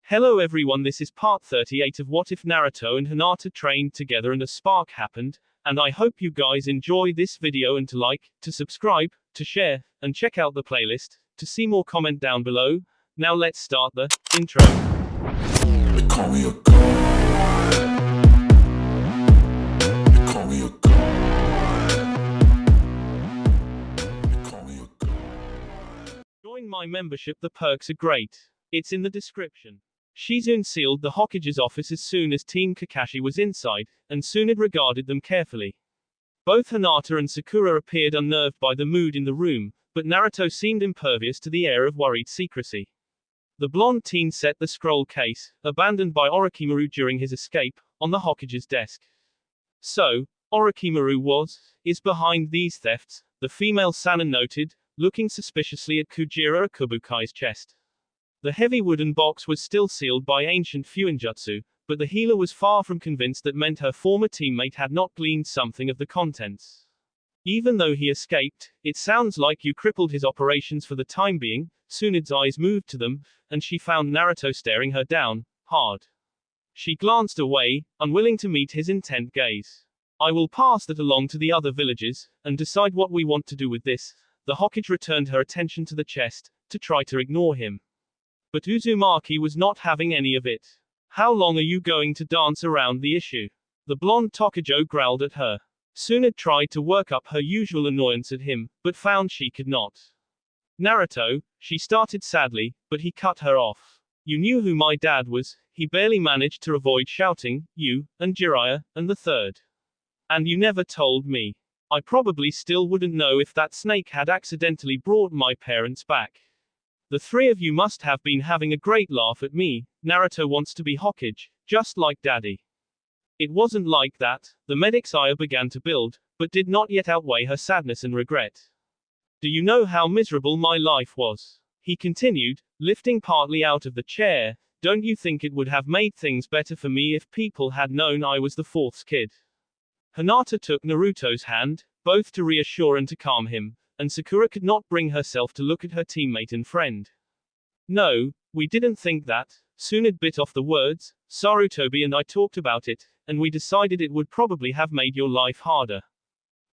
Hello everyone, this is part 38 of What If Naruto and Hinata trained together and a spark happened, and I hope you guys enjoy this video and to like, to subscribe, to share, and check out the playlist, to see more comment down below. Now let's start the intro. They call me a god. They call me a god. They call me a god. Join my membership, the perks are great. It's in the description. Shizune sealed the Hokage's office as soon as Team Kakashi was inside, and Tsunade regarded them carefully. Both Hinata and Sakura appeared unnerved by the mood in the room, but Naruto seemed impervious to the air of worried secrecy. The blonde teen set the scroll case, abandoned by Orochimaru during his escape, on the Hokage's desk. So, Orochimaru is behind these thefts, the female Sannin noted, looking suspiciously at Kujira Akubukai's chest. The heavy wooden box was still sealed by ancient fuinjutsu, but the healer was far from convinced that meant her former teammate had not gleaned something of the contents. Even though he escaped, it sounds like you crippled his operations for the time being. Tsunade's eyes moved to them, and she found Naruto staring her down, hard. She glanced away, unwilling to meet his intent gaze. I will pass that along to the other villagers, and decide what we want to do with this. The Hokage returned her attention to the chest, to try to ignore him. But Uzumaki was not having any of it. How long are you going to dance around the issue? The blonde Tokujo growled at her. Tsunade tried to work up her usual annoyance at him, but found she could not. Naruto, she started sadly, but he cut her off. You knew who my dad was, he barely managed to avoid shouting, you, and Jiraiya, and the third. And you never told me. I probably still wouldn't know if that snake had accidentally brought my parents back. The three of you must have been having a great laugh at me. Naruto wants to be Hokage, just like daddy. It wasn't like that. The medic's ire began to build, but did not yet outweigh her sadness and regret. Do you know how miserable my life was? He continued, lifting partly out of the chair. Don't you think it would have made things better for me if people had known I was the fourth kid? Hinata took Naruto's hand, both to reassure and to calm him, and Sakura could not bring herself to look at her teammate and friend. No, we didn't think that. Tsunade bit off the words. Sarutobi and I talked about it, and we decided it would probably have made your life harder.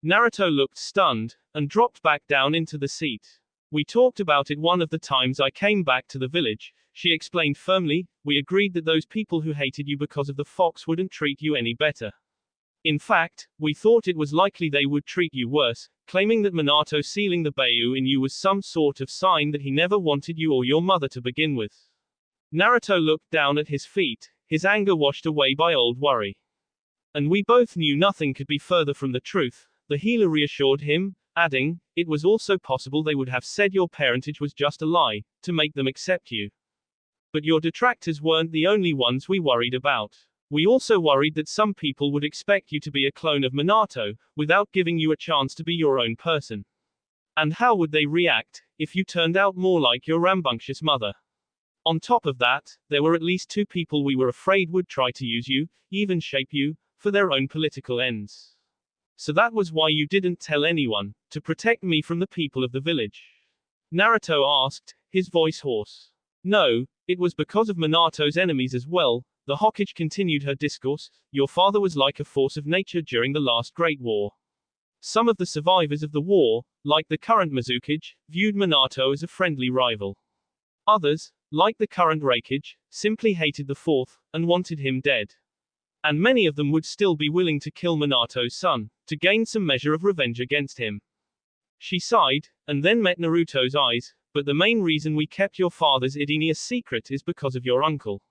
Naruto looked stunned, and dropped back down into the seat. We talked about it one of the times I came back to the village, she explained firmly. We agreed that those people who hated you because of the fox wouldn't treat you any better. In fact, we thought it was likely they would treat you worse, claiming that Minato sealing the Bayu in you was some sort of sign that he never wanted you or your mother to begin with. Naruto looked down at his feet, his anger washed away by old worry. And we both knew nothing could be further from the truth, the healer reassured him, adding, it was also possible they would have said your parentage was just a lie, to make them accept you. But your detractors weren't the only ones we worried about. We also worried that some people would expect you to be a clone of Minato, without giving you a chance to be your own person. And how would they react, if you turned out more like your rambunctious mother? On top of that, there were at least two people we were afraid would try to use you, even shape you, for their own political ends. So that was why you didn't tell anyone, to protect me from the people of the village? Naruto asked, his voice hoarse. No, it was because of Minato's enemies as well. The Hokage continued her discourse. Your father was like a force of nature during the last Great War. Some of the survivors of the war, like the current Mizukage, viewed Minato as a friendly rival. Others, like the current Raikage, simply hated the fourth, and wanted him dead. And many of them would still be willing to kill Minato's son, to gain some measure of revenge against him. She sighed, and then met Naruto's eyes, but the main reason we kept your father's Idini a secret is because of your uncle.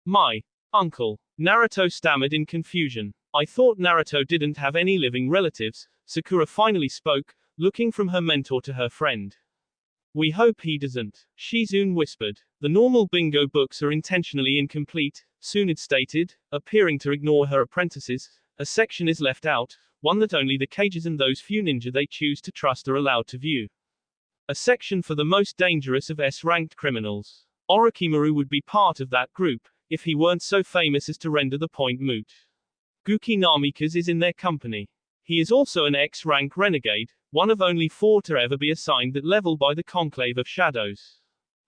My uncle. Naruto stammered in confusion. I thought Naruto didn't have any living relatives. Sakura finally spoke, looking from her mentor to her friend. We hope he doesn't. Shizune whispered. The normal bingo books are intentionally incomplete, Tsunade stated, appearing to ignore her apprentices. A section is left out, one that only the cages and those few ninja they choose to trust are allowed to view. A section for the most dangerous of S-ranked criminals. Orochimaru would be part of that group, if he weren't so famous as to render the point moot. Guki Namikaze is in their company. He is also an X-rank renegade, one of only 4 to ever be assigned that level by the Conclave of Shadows.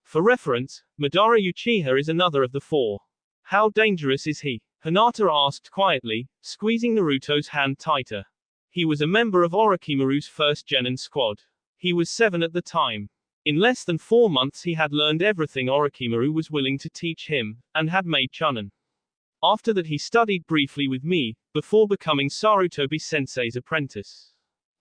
For reference, Madara Uchiha is another of the four. How dangerous is he? Hinata asked quietly, squeezing Naruto's hand tighter. He was a member of Orochimaru's first Genin squad. He was 7 at the time. In less than 4 months he had learned everything Orochimaru was willing to teach him, and had made Chunin. After that he studied briefly with me, before becoming Sarutobi-sensei's apprentice.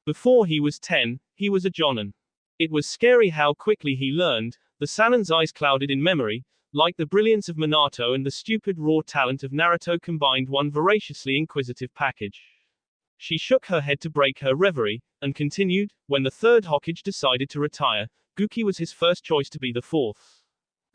Before he was 10, he was a Jonin. It was scary how quickly he learned. The Sanin's eyes clouded in memory, like the brilliance of Minato and the stupid raw talent of Naruto combined one voraciously inquisitive package. She shook her head to break her reverie, and continued, when the third Hokage decided to retire, Guki was his first choice to be the fourth.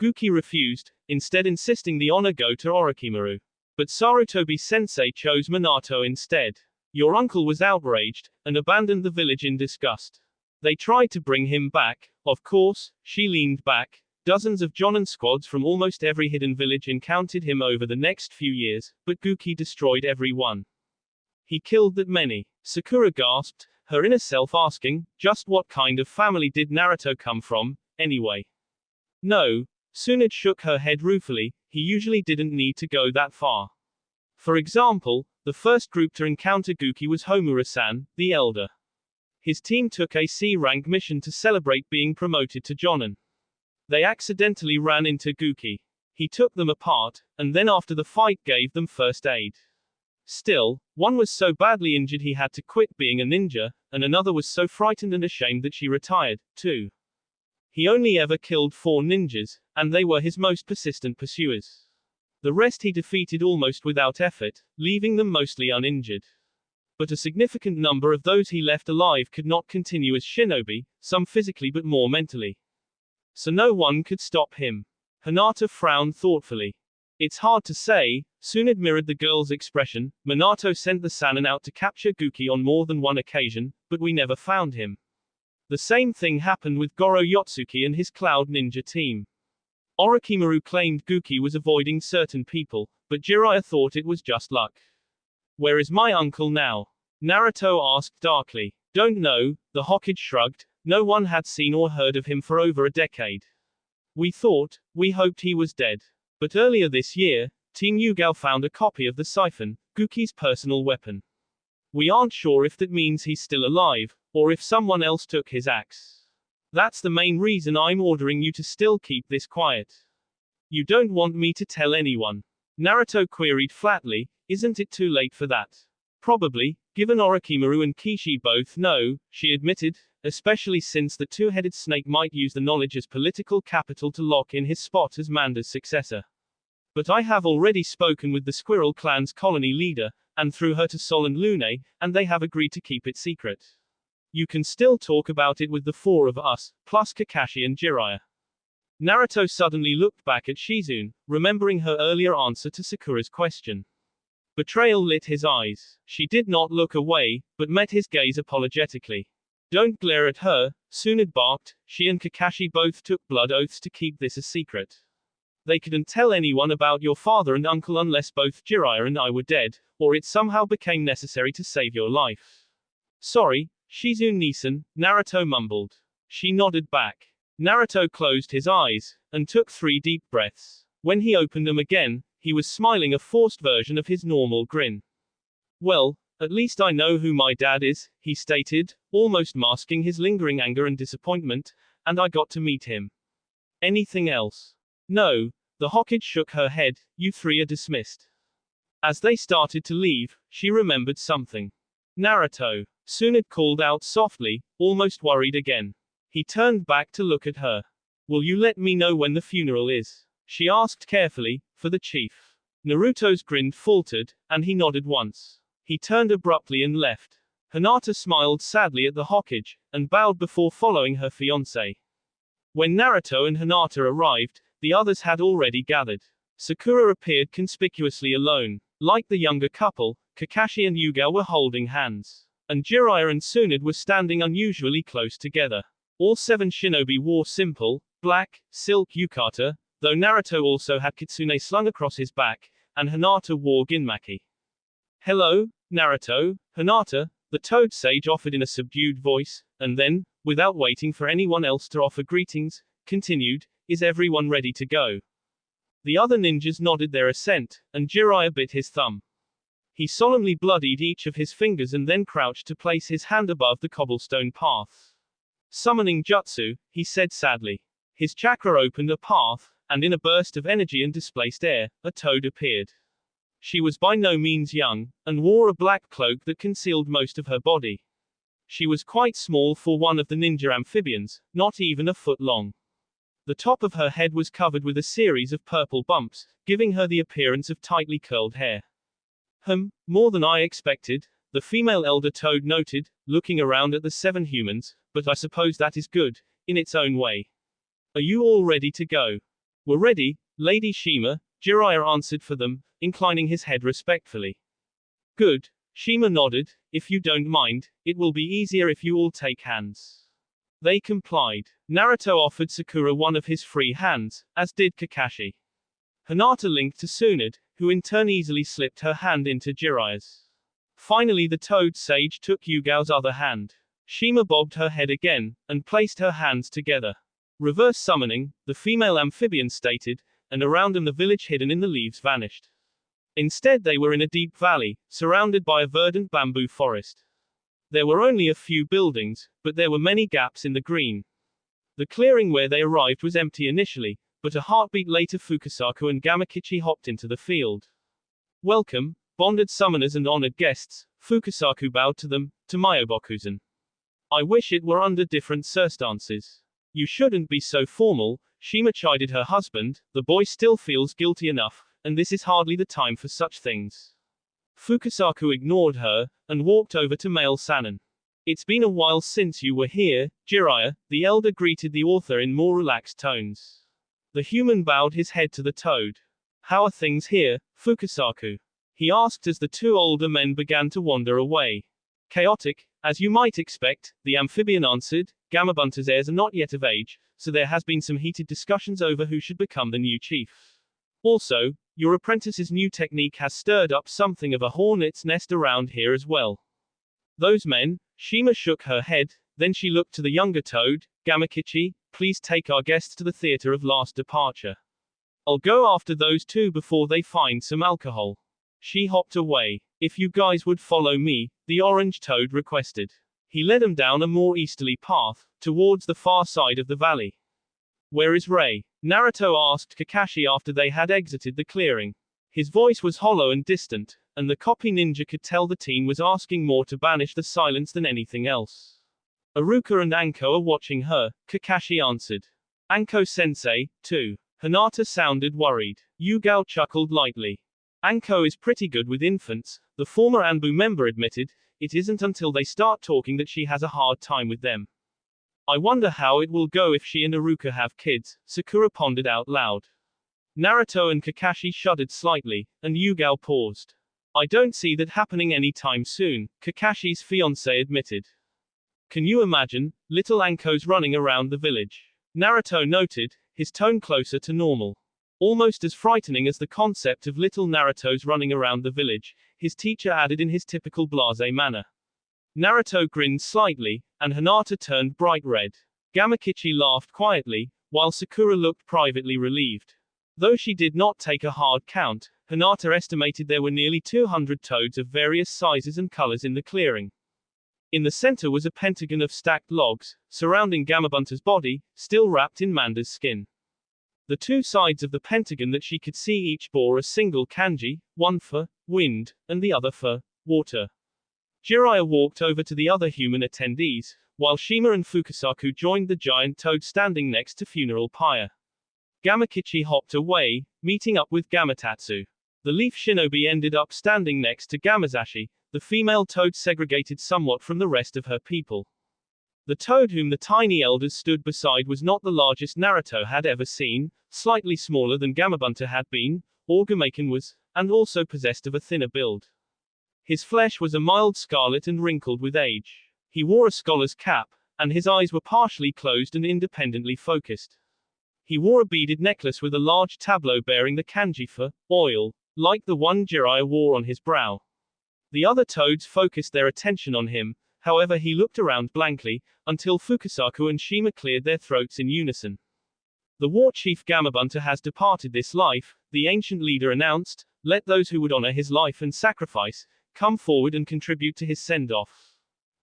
Guki refused, instead insisting the honor go to Orochimaru. But Sarutobi-sensei chose Minato instead. Your uncle was outraged, and abandoned the village in disgust. They tried to bring him back, of course, she leaned back. Dozens of Jonin squads from almost every hidden village encountered him over the next few years, but Guki destroyed every one. He killed that many. Sakura gasped, her inner self asking, just what kind of family did Naruto come from, anyway? No. Tsunade shook her head ruefully, he usually didn't need to go that far. For example, the first group to encounter Guki was Homura-san, the elder. His team took a C-rank mission to celebrate being promoted to Jonin. They accidentally ran into Guki. He took them apart, and then after the fight gave them first aid. Still, one was so badly injured he had to quit being a ninja, and another was so frightened and ashamed that she retired, too. He only ever killed 4 ninjas, and they were his most persistent pursuers. The rest he defeated almost without effort, leaving them mostly uninjured. But a significant number of those he left alive could not continue as shinobi, some physically but more mentally. So no one could stop him. Hinata frowned thoughtfully. It's hard to say. Tsunade mirrored the girl's expression. Minato sent the Sannin out to capture Guki on more than one occasion, but we never found him. The same thing happened with Goro Yotsuki and his Cloud Ninja team. Orochimaru claimed Guki was avoiding certain people, but Jiraiya thought it was just luck. Where is my uncle now? Naruto asked darkly. Don't know, the Hokage shrugged. No one had seen or heard of him for over a decade. We hoped he was dead. But earlier this year, Team Yugao found a copy of the siphon, Guki's personal weapon. We aren't sure if that means he's still alive, or if someone else took his axe. That's the main reason I'm ordering you to still keep this quiet. You don't want me to tell anyone? Naruto queried flatly, isn't it too late for that? Probably, given Orochimaru and Kishi both know, she admitted, especially since the two-headed snake might use the knowledge as political capital to lock in his spot as Manda's successor. But I have already spoken with the Squirrel Clan's colony leader, and through her to Sol and Lune, and they have agreed to keep it secret. You can still talk about it with the 4 of us, plus Kakashi and Jiraiya. Naruto suddenly looked back at Shizune, remembering her earlier answer to Sakura's question. Betrayal lit his eyes. She did not look away, but met his gaze apologetically. Don't glare at her, Tsunade barked. She and Kakashi both took blood oaths to keep this a secret. They couldn't tell anyone about your father and uncle unless both Jiraiya and I were dead, or it somehow became necessary to save your life. Sorry, Shizune-san, Naruto mumbled. She nodded back. Naruto closed his eyes, and took 3 deep breaths. When he opened them again, he was smiling a forced version of his normal grin. Well, at least I know who my dad is, he stated, almost masking his lingering anger and disappointment, and I got to meet him. Anything else? No. The Hokage shook her head. You 3 are dismissed. As they started to leave, she remembered something. Naruto. Tsunade called out softly, almost worried again. He turned back to look at her. Will you let me know when the funeral is? She asked carefully, for the chief. Naruto's grin faltered, and he nodded once. He turned abruptly and left. Hinata smiled sadly at the Hokage, and bowed before following her fiancé. When Naruto and Hinata arrived, the others had already gathered. Sakura appeared conspicuously alone. Like the younger couple, Kakashi and Yugao were holding hands. And Jiraiya and Tsunade were standing unusually close together. All 7 shinobi wore simple, black, silk yukata, though Naruto also had kitsune slung across his back, and Hinata wore ginmaki. Hello, Naruto, Hinata, the Toad Sage offered in a subdued voice, and then, without waiting for anyone else to offer greetings, continued, Is everyone ready to go? The other ninjas nodded their assent, and Jiraiya bit his thumb. He solemnly bloodied each of his fingers and then crouched to place his hand above the cobblestone path. Summoning jutsu, he said sadly. His chakra opened a path, and in a burst of energy and displaced air, a toad appeared. She was by no means young, and wore a black cloak that concealed most of her body. She was quite small for one of the ninja amphibians, not even a foot long. The top of her head was covered with a series of purple bumps, giving her the appearance of tightly curled hair. More than I expected, the female elder toad noted, looking around at the 7 humans, but I suppose that is good, in its own way. Are you all ready to go? We're ready, Lady Shima, Jiraiya answered for them, inclining his head respectfully. Good, Shima nodded, if you don't mind, it will be easier if you all take hands. They complied. Naruto offered Sakura one of his free hands, as did Kakashi. Hinata linked to Tsunade, who in turn easily slipped her hand into Jiraiya's. Finally the toad sage took Yugao's other hand. Shima bobbed her head again, and placed her hands together. Reverse summoning, the female amphibian stated, and around them the village hidden in the leaves vanished. Instead they were in a deep valley, surrounded by a verdant bamboo forest. There were only a few buildings, but there were many gaps in the green. The clearing where they arrived was empty initially, but a heartbeat later Fukasaku and Gamakichi hopped into the field. Welcome, bonded summoners and honored guests, Fukasaku bowed to them, to Myobokuzen. I wish it were under different circumstances. You shouldn't be so formal, Shima chided her husband, the boy still feels guilty enough, and this is hardly the time for such things. Fukasaku ignored her, and walked over to male Sanin. It's been a while since you were here, Jiraiya, the elder greeted the author in more relaxed tones. The human bowed his head to the toad. How are things here, Fukasaku? He asked as the 2 older men began to wander away. Chaotic, as you might expect, the amphibian answered, Gamabunta's heirs are not yet of age, so there has been some heated discussions over who should become the new chief. Also, your apprentice's new technique has stirred up something of a hornet's nest around here as well. Those men, Shima shook her head, then she looked to the younger toad, Gamakichi, please take our guests to the theater of last departure. I'll go after those 2 before they find some alcohol. She hopped away. If you guys would follow me, the orange toad requested. He led them down a more easterly path, towards the far side of the valley. Where is Rei? Naruto asked Kakashi after they had exited the clearing. His voice was hollow and distant, and the copy ninja could tell the teen was asking more to banish the silence than anything else. Aruka and Anko are watching her, Kakashi answered. Anko-sensei, too. Hinata sounded worried. Yugao chuckled lightly. Anko is pretty good with infants, the former Anbu member admitted. It isn't until they start talking that she has a hard time with them. I wonder how it will go if she and Aruka have kids, Sakura pondered out loud. Naruto and Kakashi shuddered slightly, and Yugao paused. I don't see that happening anytime soon, Kakashi's fiancée admitted. Can you imagine, little Anko's running around the village? Naruto noted, his tone closer to normal. Almost as frightening as the concept of little Naruto's running around the village, his teacher added in his typical blasé manner. Naruto grinned slightly, and Hinata turned bright red. Gamakichi laughed quietly, while Sakura looked privately relieved. Though she did not take a hard count, Hinata estimated there were nearly 200 toads of various sizes and colors in the clearing. In the center was a pentagon of stacked logs, surrounding Gamabunta's body, still wrapped in Manda's skin. The 2 sides of the pentagon that she could see each bore a single kanji, one for wind, and the other for water. Jiraiya walked over to the other human attendees, while Shima and Fukasaku joined the giant toad standing next to funeral pyre. Gamakichi hopped away, meeting up with Gamatatsu. The leaf shinobi ended up standing next to Gamazashi, the female toad segregated somewhat from the rest of her people. The toad whom the tiny elders stood beside was not the largest Naruto had ever seen, slightly smaller than Gamabunta had been, or Gamaken was, and also possessed of a thinner build. His flesh was a mild scarlet and wrinkled with age. He wore a scholar's cap, and his eyes were partially closed and independently focused. He wore a beaded necklace with a large tableau bearing the kanji for oil, like the one Jiraiya wore on his brow. The other toads focused their attention on him, however he looked around blankly, until Fukasaku and Shima cleared their throats in unison. The war chief Gamabunta has departed this life, the ancient leader announced. Let those who would honor his life and sacrifice, come forward and contribute to his send-off.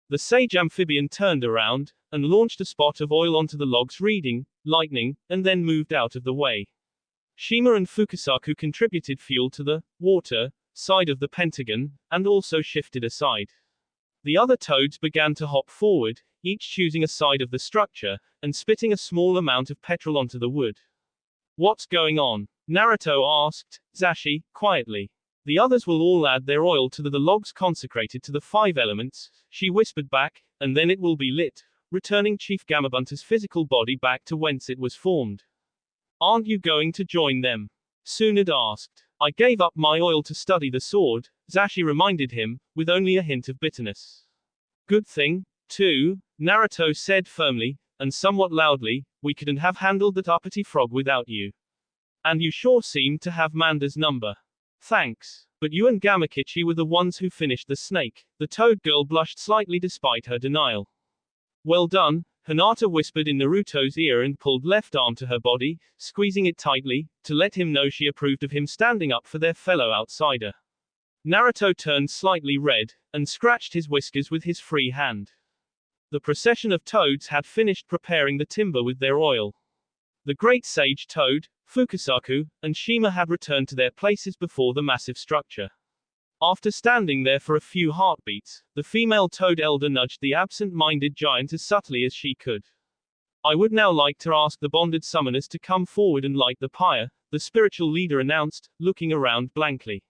The sage amphibian turned around, and launched a spot of oil onto the logs reading, lightning, and then moved out of the way. Shima and Fukasaku contributed fuel to the water side of the pentagon, and also shifted aside. The other toads began to hop forward, each choosing a side of the structure, and spitting a small amount of petrol onto the wood. What's going on? Naruto asked Zashi, quietly. The others will all add their oil to the logs consecrated to the 5 elements, she whispered back, and then it will be lit, returning Chief Gamabunta's physical body back to whence it was formed. Aren't you going to join them? Tsunade asked. I gave up my oil to study the sword, Zashi reminded him, with only a hint of bitterness. Good thing, too, Naruto said firmly, and somewhat loudly, we couldn't have handled that uppity frog without you. And you sure seemed to have Manda's number. Thanks. But you and Gamakichi were the ones who finished the snake. The toad girl blushed slightly despite her denial. Well done, Hinata whispered in Naruto's ear and pulled left arm to her body, squeezing it tightly, to let him know she approved of him standing up for their fellow outsider. Naruto turned slightly red, and scratched his whiskers with his free hand. The procession of toads had finished preparing the timber with their oil. The great sage toad, Fukasaku, and Shima had returned to their places before the massive structure. After standing there for a few heartbeats, the female toad elder nudged the absent-minded giant as subtly as she could. I would now like to ask the bonded summoners to come forward and light the pyre, the spiritual leader announced, looking around blankly.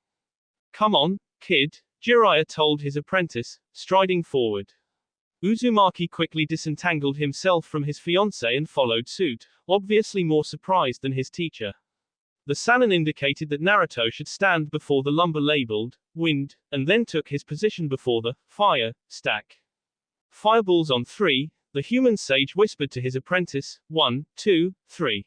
Come on, kid, Jiraiya told his apprentice, striding forward. Uzumaki quickly disentangled himself from his fiancée and followed suit, obviously more surprised than his teacher. The Sannin indicated that Naruto should stand before the lumber labeled wind, and then took his position before the fire stack. Fireballs on 3, the human sage whispered to his apprentice, 1, 2, 3.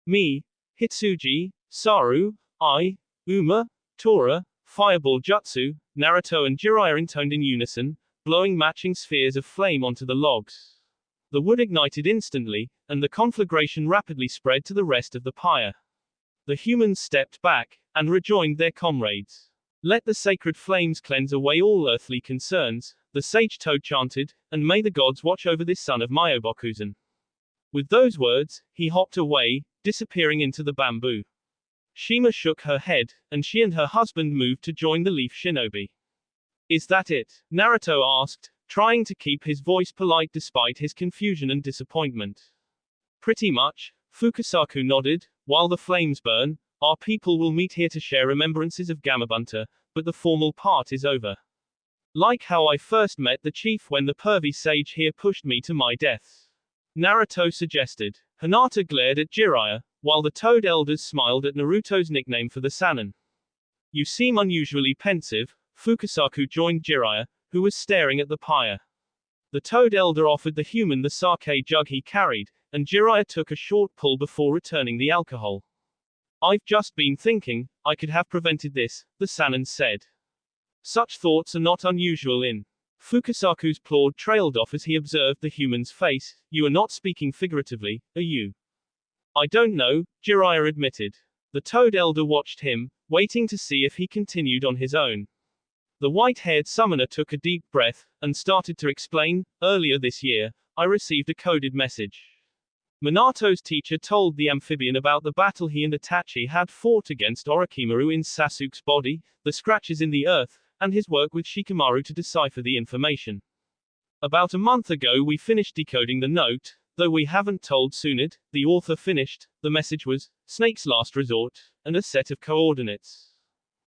Me, Hitsuji, Saru, I, Uma, Tora, Fireball Jutsu, Naruto and Jiraiya intoned in unison, blowing matching spheres of flame onto the logs. The wood ignited instantly, and the conflagration rapidly spread to the rest of the pyre. The humans stepped back, and rejoined their comrades. Let the sacred flames cleanse away all earthly concerns, the sage toad chanted, and may the gods watch over this son of Myobokuzen. With those words, he hopped away, disappearing into the bamboo. Shima shook her head, and she and her husband moved to join the leaf shinobi. Is that it? Naruto asked, trying to keep his voice polite despite his confusion and disappointment. Pretty much, Fukasaku nodded. While the flames burn, our people will meet here to share remembrances of Gamabunta, but the formal part is over. Like how I first met the chief when the pervy sage here pushed me to my death. Naruto suggested. Hinata glared at Jiraiya, while the toad elders smiled at Naruto's nickname for the Sannin. You seem unusually pensive, Fukasaku joined Jiraiya, who was staring at the pyre. The toad elder offered the human the sake jug he carried, and Jiraiya took a short pull before returning the alcohol. I've just been thinking, I could have prevented this, the Sannin said. Such thoughts are not unusual in. Fukasaku's plord trailed off as he observed the human's face. You are not speaking figuratively, are you? I don't know, Jiraiya admitted. The toad elder watched him, waiting to see if he continued on his own. The white-haired summoner took a deep breath, and started to explain. Earlier this year, I received a coded message. Minato's teacher told the amphibian about the battle he and Itachi had fought against Orochimaru in Sasuke's body, the scratches in the earth, and his work with Shikamaru to decipher the information. About a month ago we finished decoding the note, though we haven't told Tsunade. The author finished. The message was, Snake's last resort, and a set of coordinates.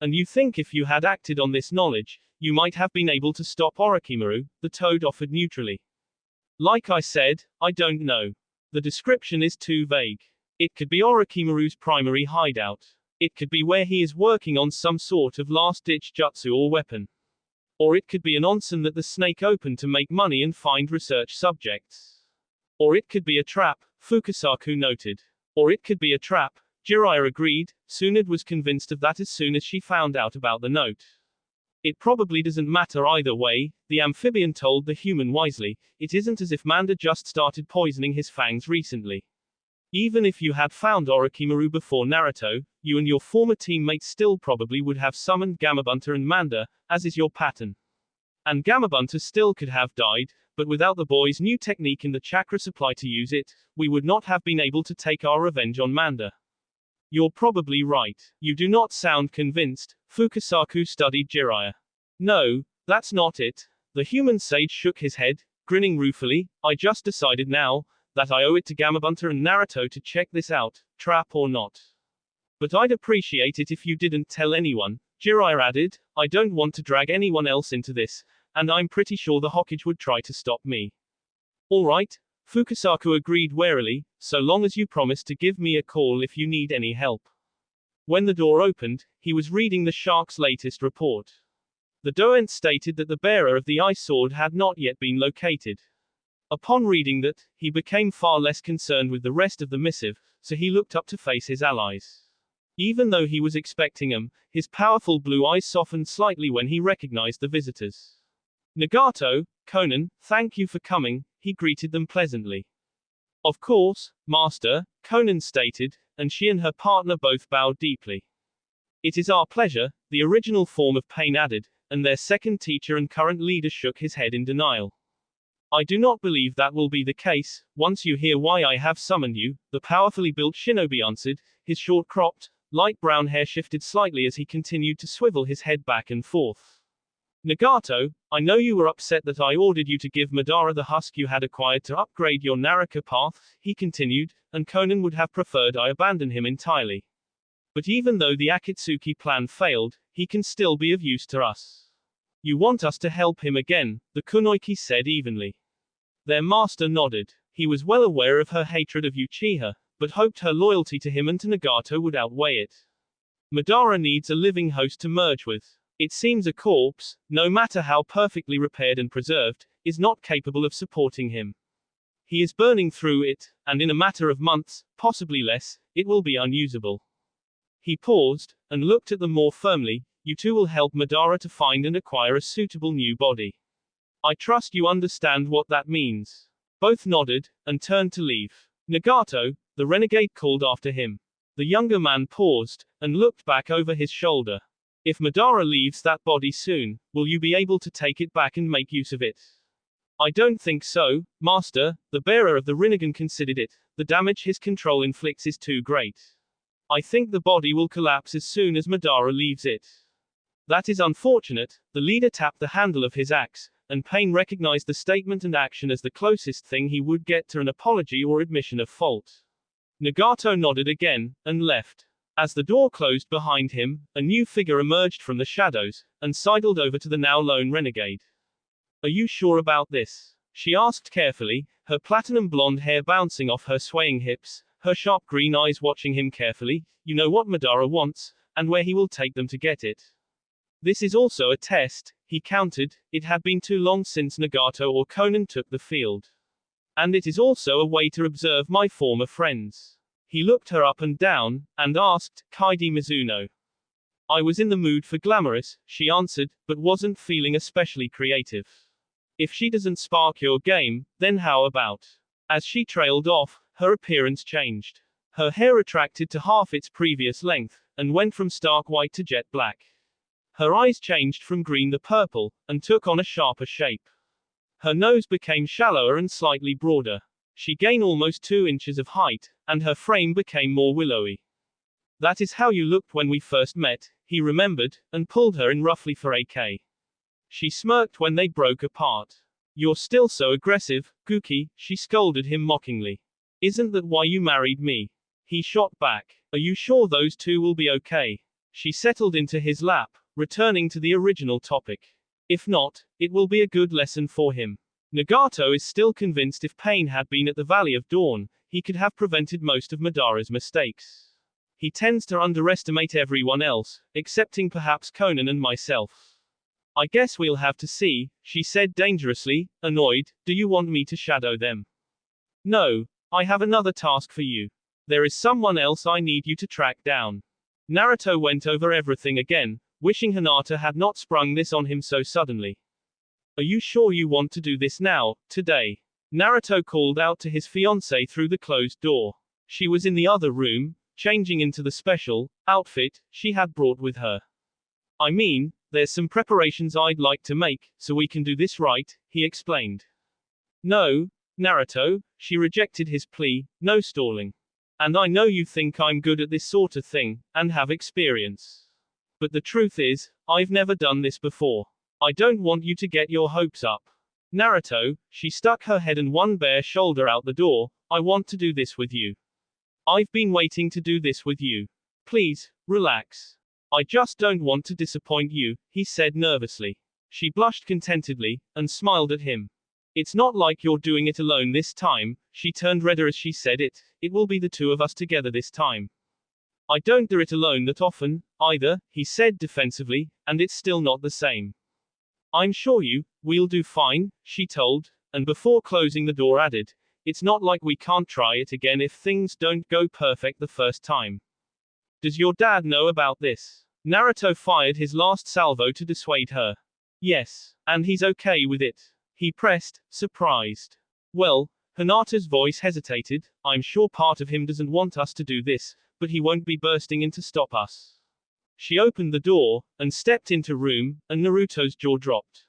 And you think if you had acted on this knowledge, you might have been able to stop Orochimaru, the toad offered neutrally. Like I said, I don't know. The description is too vague. It could be Orochimaru's primary hideout. It could be where he is working on some sort of last-ditch jutsu or weapon. Or it could be an onsen that the snake opened to make money and find research subjects. Or it could be a trap, Fukasaku noted. Or it could be a trap, Jiraiya agreed. Tsunade was convinced of that as soon as she found out about the note. It probably doesn't matter either way, the amphibian told the human wisely. It isn't as if Manda just started poisoning his fangs recently. Even if you had found Orochimaru before Naruto, you and your former teammates still probably would have summoned Gamabunta and Manda, as is your pattern. And Gamabunta still could have died, but without the boy's new technique in the chakra supply to use it, we would not have been able to take our revenge on Manda. You're probably right. You do not sound convinced. Fukasaku studied Jiraiya. No, that's not it. The human sage shook his head, grinning ruefully. I just decided now that I owe it to Gamabunta and Naruto to check this out, trap or not. But I'd appreciate it if you didn't tell anyone, Jiraiya added. I don't want to drag anyone else into this, and I'm pretty sure the Hokage would try to stop me. All right, Fukasaku agreed warily, so long as you promise to give me a call if you need any help. When the door opened, he was reading the shark's latest report. The doent stated that the bearer of the ice sword had not yet been located. Upon reading that, he became far less concerned with the rest of the missive, so he looked up to face his allies. Even though he was expecting them, his powerful blue eyes softened slightly when he recognized the visitors. Nagato, Conan, thank you for coming, he greeted them pleasantly. Of course, Master, Conan stated, and she and her partner both bowed deeply. It is our pleasure, the original form of Pain added, and their second teacher and current leader shook his head in denial. I do not believe that will be the case. Once you hear why I have summoned you, the powerfully built shinobi answered, his short-cropped, light brown hair shifted slightly as he continued to swivel his head back and forth. Nagato, I know you were upset that I ordered you to give Madara the husk you had acquired to upgrade your Naraka path, he continued, and Conan would have preferred I abandon him entirely. But even though the Akatsuki plan failed, he can still be of use to us. You want us to help him again, the Kunoichi said evenly. Their master nodded. He was well aware of her hatred of Uchiha, but hoped her loyalty to him and to Nagato would outweigh it. Madara needs a living host to merge with. It seems a corpse, no matter how perfectly repaired and preserved, is not capable of supporting him. He is burning through it, and in a matter of months, possibly less, it will be unusable. He paused, and looked at them more firmly. You two will help Madara to find and acquire a suitable new body. I trust you understand what that means. Both nodded, and turned to leave. Nagato, the renegade called after him. The younger man paused, and looked back over his shoulder. If Madara leaves that body soon, will you be able to take it back and make use of it? I don't think so, Master, the bearer of the Rinnegan considered it. The damage his control inflicts is too great. I think the body will collapse as soon as Madara leaves it. That is unfortunate. The leader tapped the handle of his axe, and Pain recognized the statement and action as the closest thing he would get to an apology or admission of fault. Nagato nodded again, and left. As the door closed behind him, a new figure emerged from the shadows, and sidled over to the now lone renegade. Are you sure about this? She asked carefully, her platinum blonde hair bouncing off her swaying hips, her sharp green eyes watching him carefully. You know what Madara wants, and where he will take them to get it. This is also a test, he countered. It had been too long since Nagato or Conan took the field. And it is also a way to observe my former friends. He looked her up and down, and asked, Kaidi Mizuno. I was in the mood for glamorous, she answered, but wasn't feeling especially creative. If she doesn't spark your game, then how about? As she trailed off, her appearance changed. Her hair retracted to half its previous length, and went from stark white to jet black. Her eyes changed from green to purple, and took on a sharper shape. Her nose became shallower and slightly broader. She gained almost 2 inches of height, and her frame became more willowy. That is how you looked when we first met, he remembered, and pulled her in roughly for AK. She smirked when they broke apart. You're still so aggressive, Gookie, she scolded him mockingly. Isn't that why you married me? He shot back. Are you sure those two will be okay? She settled into his lap, returning to the original topic. If not, it will be a good lesson for him. Nagato is still convinced if Pain had been at the Valley of Dawn, he could have prevented most of Madara's mistakes. He tends to underestimate everyone else, excepting perhaps Conan and myself. I guess we'll have to see, she said dangerously, annoyed. Do you want me to shadow them? No, I have another task for you. There is someone else I need you to track down. Naruto went over everything again, wishing Hinata had not sprung this on him so suddenly. Are you sure you want to do this now, today? Naruto called out to his fiancée through the closed door. She was in the other room, changing into the special outfit she had brought with her. I mean, there's some preparations I'd like to make, so we can do this right, he explained. No, Naruto, she rejected his plea, no stalling. And I know you think I'm good at this sort of thing, and have experience. But the truth is, I've never done this before. I don't want you to get your hopes up. Naruto, she stuck her head and one bare shoulder out the door, I want to do this with you. I've been waiting to do this with you. Please, relax. I just don't want to disappoint you, he said nervously. She blushed contentedly, and smiled at him. It's not like you're doing it alone this time, she turned redder as she said it, it will be the two of us together this time. I don't do it alone that often, either, he said defensively, and it's still not the same. I'm sure we'll do fine, she told, and before closing the door added, it's not like we can't try it again if things don't go perfect the first time. Does your dad know about this? Naruto fired his last salvo to dissuade her. Yes, and he's okay with it. He pressed, surprised. Well, Hinata's voice hesitated, I'm sure part of him doesn't want us to do this, but he won't be bursting in to stop us. She opened the door, and stepped into room, and Naruto's jaw dropped.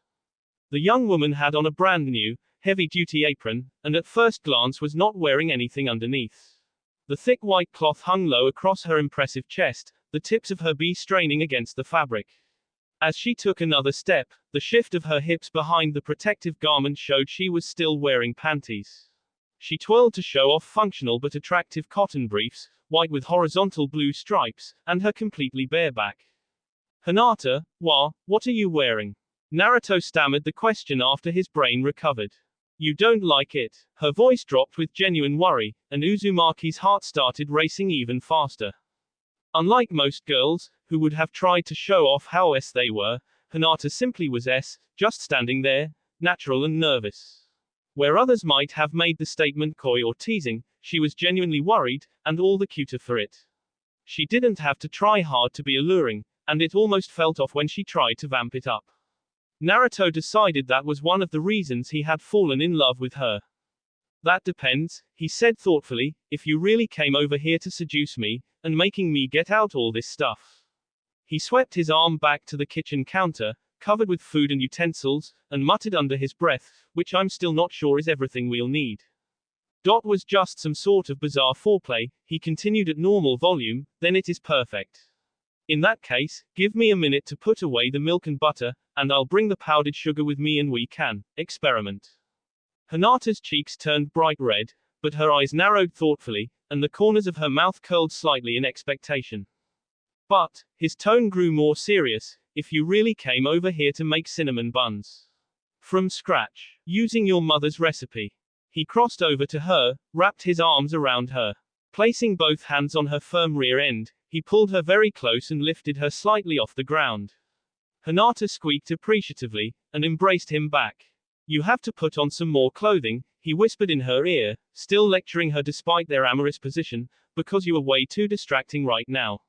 The young woman had on a brand new, heavy-duty apron, and at first glance was not wearing anything underneath. The thick white cloth hung low across her impressive chest, the tips of her be straining against the fabric. As she took another step, the shift of her hips behind the protective garment showed she was still wearing panties. She twirled to show off functional but attractive cotton briefs, white with horizontal blue stripes, and her completely bare back. Hinata, what are you wearing? Naruto stammered the question after his brain recovered. You don't like it? Her voice dropped with genuine worry, and Uzumaki's heart started racing even faster. Unlike most girls, who would have tried to show off how they were, Hinata simply was just standing there, natural and nervous. Where others might have made the statement coy or teasing, she was genuinely worried, and all the cuter for it. She didn't have to try hard to be alluring, and it almost felt off when she tried to vamp it up. Naruto decided that was one of the reasons he had fallen in love with her. That depends, he said thoughtfully, if you really came over here to seduce me, and making me get out all this stuff. He swept his arm back to the kitchen counter, covered with food and utensils, and muttered under his breath, which I'm still not sure is everything we'll need. Dot was just some sort of bizarre foreplay, he continued at normal volume, then it is perfect. In that case, give me a minute to put away the milk and butter, and I'll bring the powdered sugar with me and we can experiment. Hinata's cheeks turned bright red, but her eyes narrowed thoughtfully, and the corners of her mouth curled slightly in expectation. But, his tone grew more serious, if you really came over here to make cinnamon buns. From scratch, using your mother's recipe. He crossed over to her, wrapped his arms around her. Placing both hands on her firm rear end, he pulled her very close and lifted her slightly off the ground. Hinata squeaked appreciatively, and embraced him back. You have to put on some more clothing, he whispered in her ear, still lecturing her despite their amorous position, because you are way too distracting right now.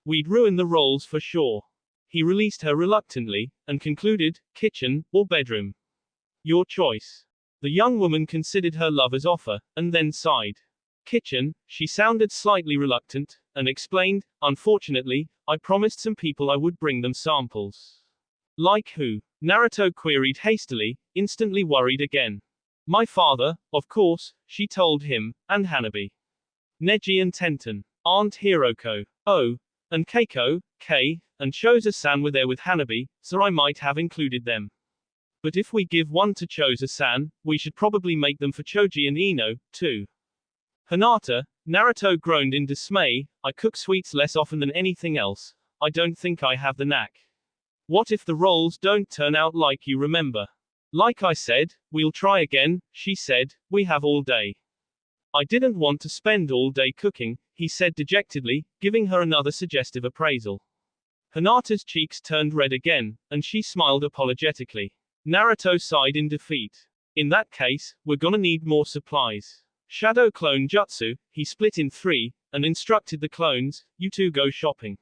We'd ruin the roles for sure. He released her reluctantly, and concluded, kitchen, or bedroom. Your choice. The young woman considered her lover's offer, and then sighed. Kitchen, she sounded slightly reluctant, and explained, unfortunately, I promised some people I would bring them samples. Like who? Naruto queried hastily, instantly worried again. My father, of course, she told him, and Hanabi. Neji and Tenten. Aunt Hiroko. Oh. And Keiko, Kei, and Choza-san were there with Hanabi, so I might have included them. But if we give one to Choza-san, we should probably make them for Choji and Ino, too. Hinata, Naruto groaned in dismay, I cook sweets less often than anything else. I don't think I have the knack. What if the rolls don't turn out like you remember? Like I said, we'll try again, she said, we have all day. I didn't want to spend all day cooking, he said dejectedly, giving her another suggestive appraisal. Hinata's cheeks turned red again, and she smiled apologetically. Naruto sighed in defeat. In that case, we're gonna need more supplies. Shadow clone jutsu, he split in 3, and instructed the clones, you two go shopping.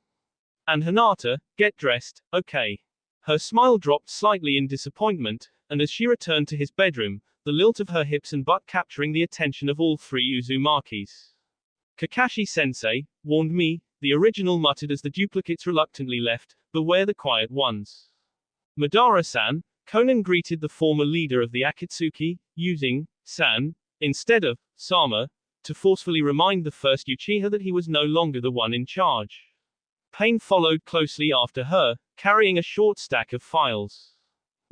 And Hinata, get dressed, okay. Her smile dropped slightly in disappointment, and as she returned to his bedroom, the lilt of her hips and butt capturing the attention of all 3 Uzumakis. Kakashi-sensei warned me, the original muttered as the duplicates reluctantly left, beware the quiet ones. Madara-san, Conan greeted the former leader of the Akatsuki, using san instead of sama to forcefully remind the first Uchiha that he was no longer the one in charge. Pain followed closely after her, carrying a short stack of files.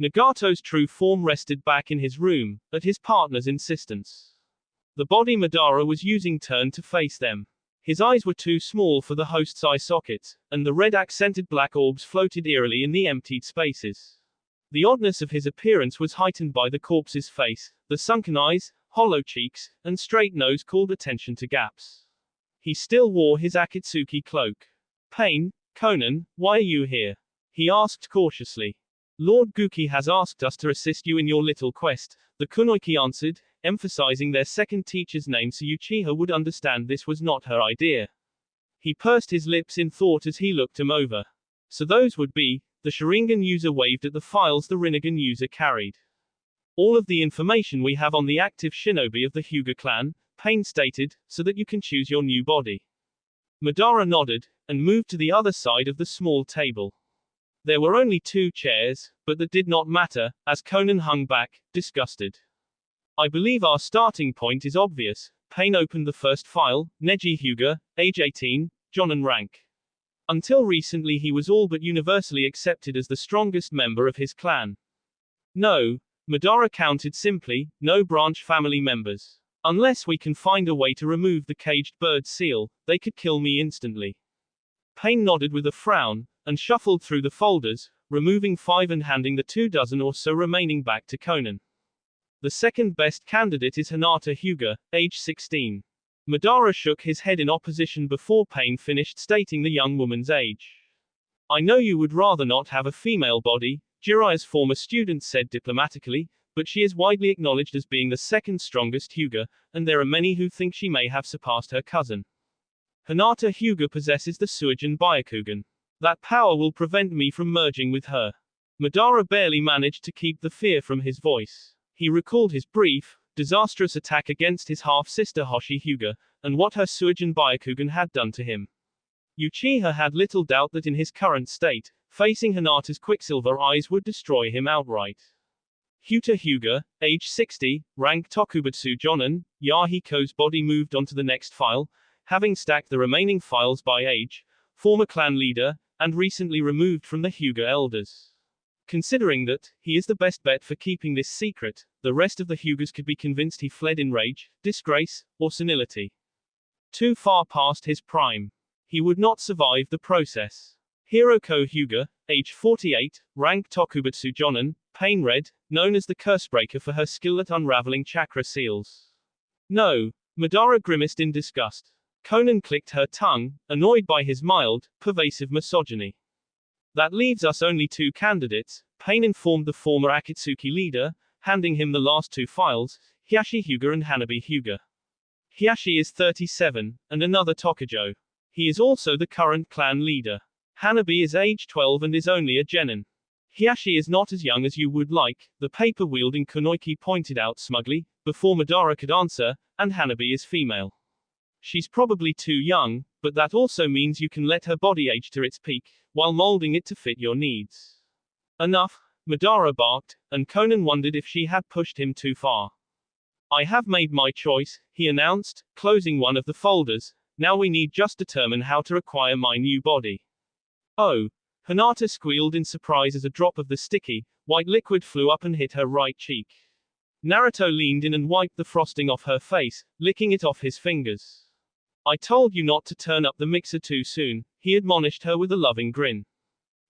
Nagato's true form rested back in his room, at his partner's insistence. The body Madara was using turned to face them. His eyes were too small for the host's eye sockets, and the red-accented black orbs floated eerily in the emptied spaces. The oddness of his appearance was heightened by the corpse's face. The sunken eyes, hollow cheeks, and straight nose called attention to gaps. He still wore his Akatsuki cloak. Pain, Conan, why are you here? He asked cautiously. Lord Guki has asked us to assist you in your little quest, the Kunoichi answered, emphasizing their second teacher's name so Uchiha would understand this was not her idea. He pursed his lips in thought as he looked him over. So those would be, the Sharingan user waved at the files the Rinnegan user carried. All of the information we have on the active shinobi of the Hyuga clan, Pain stated, so that you can choose your new body. Madara nodded, and moved to the other side of the small table. There were only 2 chairs, but that did not matter, as Conan hung back, disgusted. I believe our starting point is obvious. Pain opened the first file, Neji Hyuga, age 18, Jonin rank. Until recently he was all but universally accepted as the strongest member of his clan. No, Madara counted simply, no branch family members. Unless we can find a way to remove the caged bird seal, they could kill me instantly. Pain nodded with a frown, and shuffled through the folders, removing 5 and handing the 2 dozen or so remaining back to Conan. The second best candidate is Hinata Hyuga, age 16. Madara shook his head in opposition before Pain finished stating the young woman's age. I know you would rather not have a female body, Jiraiya's former student said diplomatically, but she is widely acknowledged as being the second strongest Hyuga, and there are many who think she may have surpassed her cousin. Hinata Hyuga possesses the Suijin Byakugan. That power will prevent me from merging with her. Madara barely managed to keep the fear from his voice. He recalled his brief, disastrous attack against his half-sister Hoshi Hyuga, and what her Suijin Byakugan had done to him. Uchiha had little doubt that in his current state, facing Hinata's Quicksilver eyes would destroy him outright. Hyuta Hyuga, age 60, rank Tokubutsu Jonin, Yahiko's body moved onto the next file, having stacked the remaining files by age, former clan leader, and recently removed from the Hyuga elders. Considering that, he is the best bet for keeping this secret, the rest of the Hyugas could be convinced he fled in rage, disgrace, or senility. Too far past his prime. He would not survive the process. Hiroko Hyuga, age 48, rank Tokubutsu Jonin, Pain Red, known as the Cursebreaker for her skill at unraveling chakra seals. No, Madara grimaced in disgust. Conan clicked her tongue, annoyed by his mild, pervasive misogyny. That leaves us only 2 candidates, Pain informed the former Akatsuki leader, handing him the last 2 files, Hiashi Hyuga and Hanabi Hyuga. Hiashi is 37, and another Tokujo. He is also the current clan leader. Hanabi is age 12 and is only a genin. Hiashi is not as young as you would like, the paper-wielding Kunoichi pointed out smugly, before Madara could answer, and Hanabi is female. She's probably too young, but that also means you can let her body age to its peak, while molding it to fit your needs. Enough, Madara barked, and Conan wondered if she had pushed him too far. I have made my choice, he announced, closing one of the folders. Now we need just determine how to acquire my new body. Oh. Hinata squealed in surprise as a drop of the sticky, white liquid flew up and hit her right cheek. Naruto leaned in and wiped the frosting off her face, licking it off his fingers. I told you not to turn up the mixer too soon, he admonished her with a loving grin.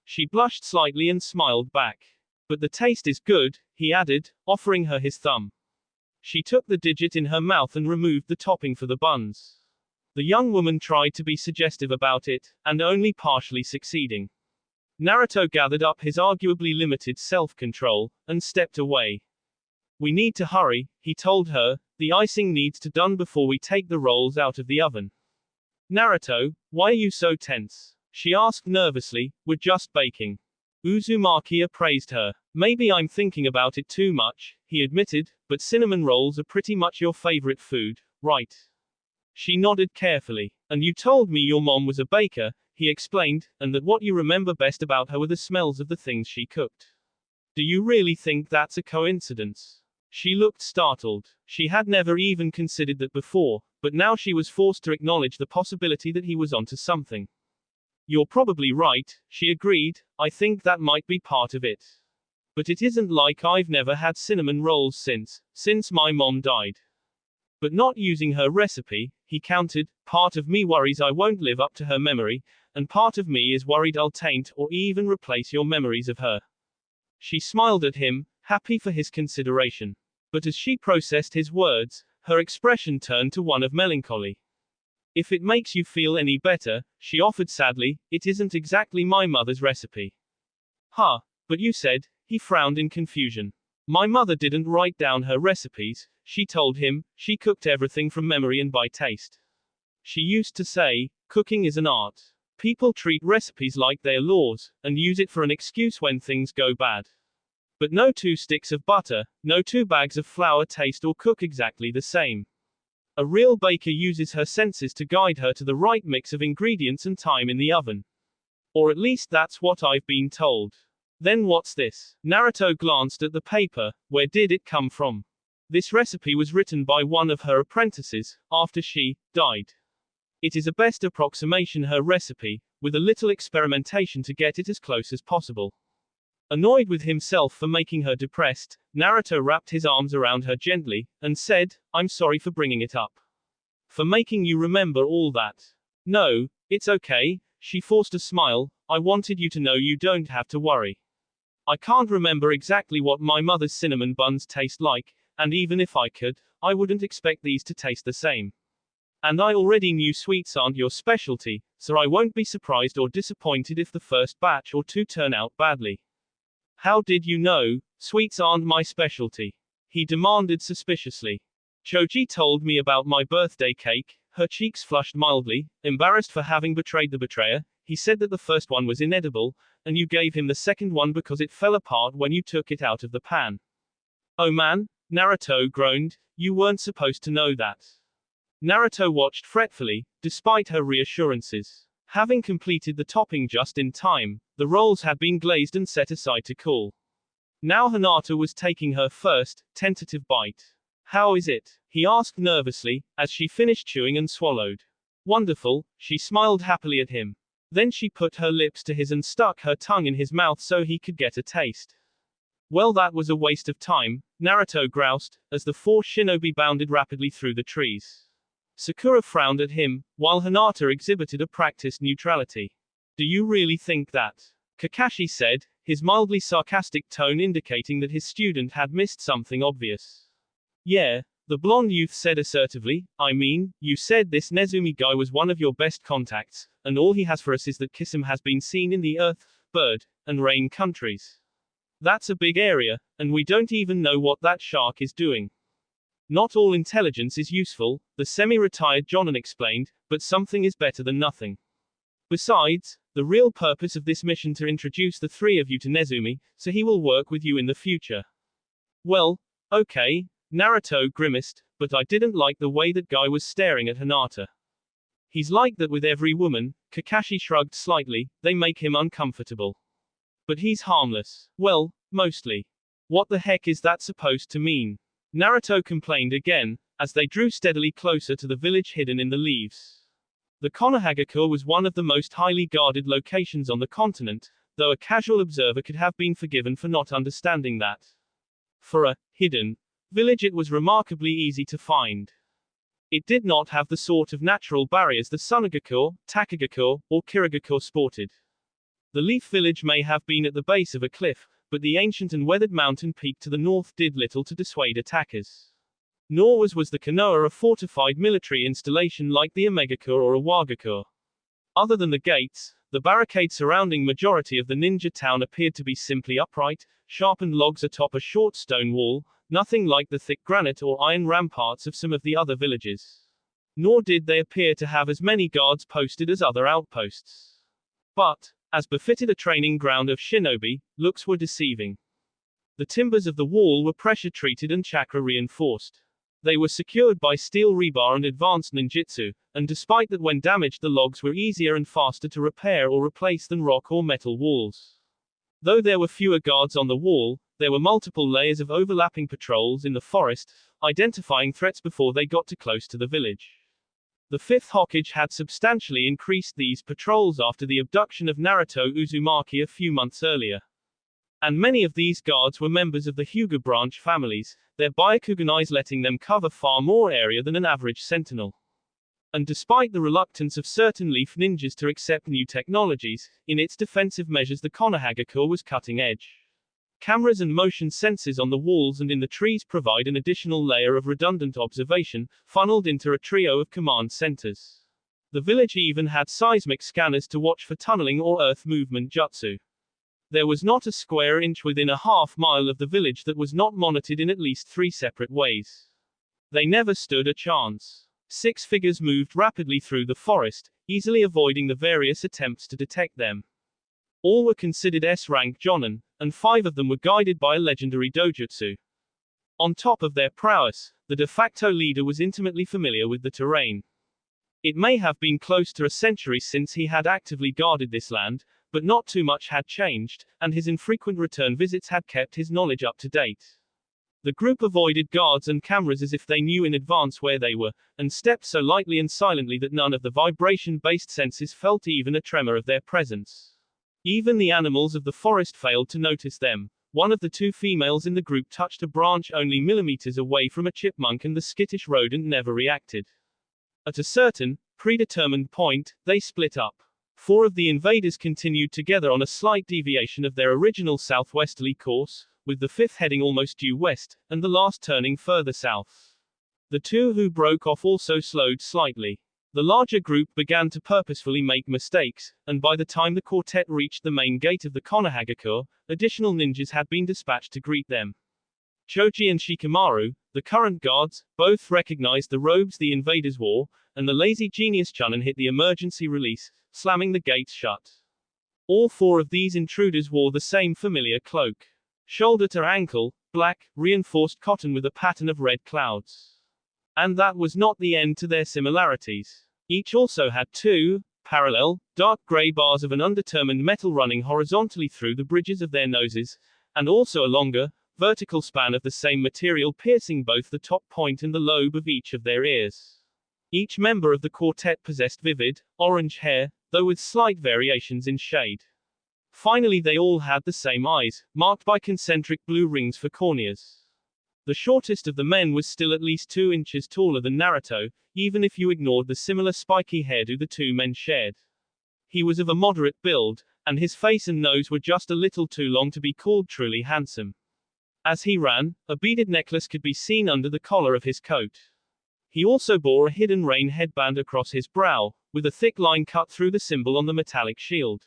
She blushed slightly and smiled back. But the taste is good, he added, offering her his thumb. She took the digit in her mouth and removed the topping for the buns. The young woman tried to be suggestive about it, and only partially succeeding. Naruto gathered up his arguably limited self-control, and stepped away. We need to hurry, he told her, the icing needs to done before we take the rolls out of the oven. Naruto, why are you so tense? She asked nervously, we're just baking. Uzumaki appraised her. Maybe I'm thinking about it too much, he admitted, but cinnamon rolls are pretty much your favorite food, right? She nodded carefully. And you told me your mom was a baker, he explained, and that what you remember best about her were the smells of the things she cooked. Do you really think that's a coincidence? She looked startled. She had never even considered that before, but now she was forced to acknowledge the possibility that he was onto something. You're probably right, she agreed, I think that might be part of it. But it isn't like I've never had cinnamon rolls since my mom died. But not using her recipe, he countered, part of me worries I won't live up to her memory, and part of me is worried I'll taint or even replace your memories of her. She smiled at him, happy for his consideration. But as she processed his words, her expression turned to one of melancholy. If it makes you feel any better, she offered sadly, it isn't exactly my mother's recipe. Huh, but you said, he frowned in confusion. My mother didn't write down her recipes, she told him, she cooked everything from memory and by taste. She used to say, cooking is an art. People treat recipes like they're laws, and use it for an excuse when things go bad. But no 2 sticks of butter, no 2 bags of flour taste or cook exactly the same. A real baker uses her senses to guide her to the right mix of ingredients and time in the oven. Or at least that's what I've been told. Then what's this? Naruto glanced at the paper. Where did it come from? This recipe was written by one of her apprentices, after she died. It is a best approximation her recipe, with a little experimentation to get it as close as possible. Annoyed with himself for making her depressed, Naruto wrapped his arms around her gently, and said, I'm sorry for bringing it up. For making you remember all that. No, it's okay, she forced a smile, I wanted you to know you don't have to worry. I can't remember exactly what my mother's cinnamon buns taste like, and even if I could, I wouldn't expect these to taste the same. And I already knew sweets aren't your specialty, so I won't be surprised or disappointed if the first batch or 2 turn out badly. How did you know? Sweets aren't my specialty, he demanded suspiciously. Choji told me about my birthday cake. Her cheeks flushed mildly, embarrassed for having betrayed the betrayer. He said that the first one was inedible, and you gave him the second one because it fell apart when you took it out of the pan. Oh man, Naruto groaned, you weren't supposed to know that. Naruto watched fretfully, despite her reassurances. Having completed the topping just in time, the rolls had been glazed and set aside to cool. Now Hinata was taking her first, tentative bite. How is it? He asked nervously, as she finished chewing and swallowed. Wonderful, she smiled happily at him. Then she put her lips to his and stuck her tongue in his mouth so he could get a taste. Well, that was a waste of time, Naruto groused, as the 4 shinobi bounded rapidly through the trees. Sakura frowned at him, while Hinata exhibited a practiced neutrality. Do you really think that? Kakashi said, his mildly sarcastic tone indicating that his student had missed something obvious. Yeah, the blonde youth said assertively, I mean, you said this Nezumi guy was one of your best contacts, and all he has for us is that Kisame has been seen in the Earth, Bird, and Rain countries. That's a big area, and we don't even know what that shark is doing. Not all intelligence is useful, the semi-retired Jonin explained, but something is better than nothing. Besides, the real purpose of this mission to introduce the 3 of you to Nezumi, so he will work with you in the future. Well, okay, Naruto grimaced, but I didn't like the way that guy was staring at Hinata. He's like that with every woman, Kakashi shrugged slightly, they make him uncomfortable. But he's harmless. Well, mostly. What the heck is that supposed to mean? Naruto complained again, as they drew steadily closer to the village hidden in the leaves. The Konohagakure was one of the most highly guarded locations on the continent, though a casual observer could have been forgiven for not understanding that. For a hidden village, it was remarkably easy to find. It did not have the sort of natural barriers the Sunagakure, Takagakure, or Kirigakure sported. The Leaf Village may have been at the base of a cliff, but the ancient and weathered mountain peak to the north did little to dissuade attackers. Nor was the Konoha a fortified military installation like the Omegakure or Iwagakure. Other than the gates, the barricade surrounding majority of the ninja town appeared to be simply upright, sharpened logs atop a short stone wall, nothing like the thick granite or iron ramparts of some of the other villages. Nor did they appear to have as many guards posted as other outposts. But, as befitted a training ground of shinobi, looks were deceiving. The timbers of the wall were pressure-treated and chakra-reinforced. They were secured by steel rebar and advanced ninjutsu, and despite that when damaged the logs were easier and faster to repair or replace than rock or metal walls. Though there were fewer guards on the wall, there were multiple layers of overlapping patrols in the forest, identifying threats before they got too close to the village. The fifth Hokage had substantially increased these patrols after the abduction of Naruto Uzumaki a few months earlier. And many of these guards were members of the Hyuga branch families, their Byakuganais letting them cover far more area than an average sentinel. And despite the reluctance of certain leaf ninjas to accept new technologies, in its defensive measures the Konohagakure was cutting edge. Cameras and motion sensors on the walls and in the trees provide an additional layer of redundant observation, funneled into a trio of command centers. The village even had seismic scanners to watch for tunneling or earth movement jutsu. There was not a square inch within a half-mile of the village that was not monitored in at least 3 separate ways. They never stood a chance. 6 figures moved rapidly through the forest, easily avoiding the various attempts to detect them. All were considered S-rank jonin, and 5 of them were guided by a legendary dojutsu. On top of their prowess, the de facto leader was intimately familiar with the terrain. It may have been close to a century since he had actively guarded this land, but not too much had changed, and his infrequent return visits had kept his knowledge up to date. The group avoided guards and cameras as if they knew in advance where they were, and stepped so lightly and silently that none of the vibration-based senses felt even a tremor of their presence. Even the animals of the forest failed to notice them. One of the 2 females in the group touched a branch only millimeters away from a chipmunk and the skittish rodent never reacted. At a certain, predetermined point, they split up. 4 of the invaders continued together on a slight deviation of their original southwesterly course, with the 5th heading almost due west, and the last turning further south. The 2 who broke off also slowed slightly. The larger group began to purposefully make mistakes, and by the time the quartet reached the main gate of the Konohagakure, additional ninjas had been dispatched to greet them. Choji and Shikamaru, the current guards, both recognized the robes the invaders wore, and the lazy genius Chunin hit the emergency release, slamming the gates shut. All 4 of these intruders wore the same familiar cloak. Shoulder to ankle, black, reinforced cotton with a pattern of red clouds. And that was not the end to their similarities. Each also had 2, parallel, dark gray bars of an undetermined metal running horizontally through the bridges of their noses, and also a longer, vertical span of the same material piercing both the top point and the lobe of each of their ears. Each member of the quartet possessed vivid, orange hair, though with slight variations in shade. Finally they all had the same eyes, marked by concentric blue rings for corneas. The shortest of the men was still at least 2 inches taller than Naruto, even if you ignored the similar spiky hairdo the 2 men shared. He was of a moderate build, and his face and nose were just a little too long to be called truly handsome. As he ran, a beaded necklace could be seen under the collar of his coat. He also bore a hidden rain headband across his brow, with a thick line cut through the symbol on the metallic shield.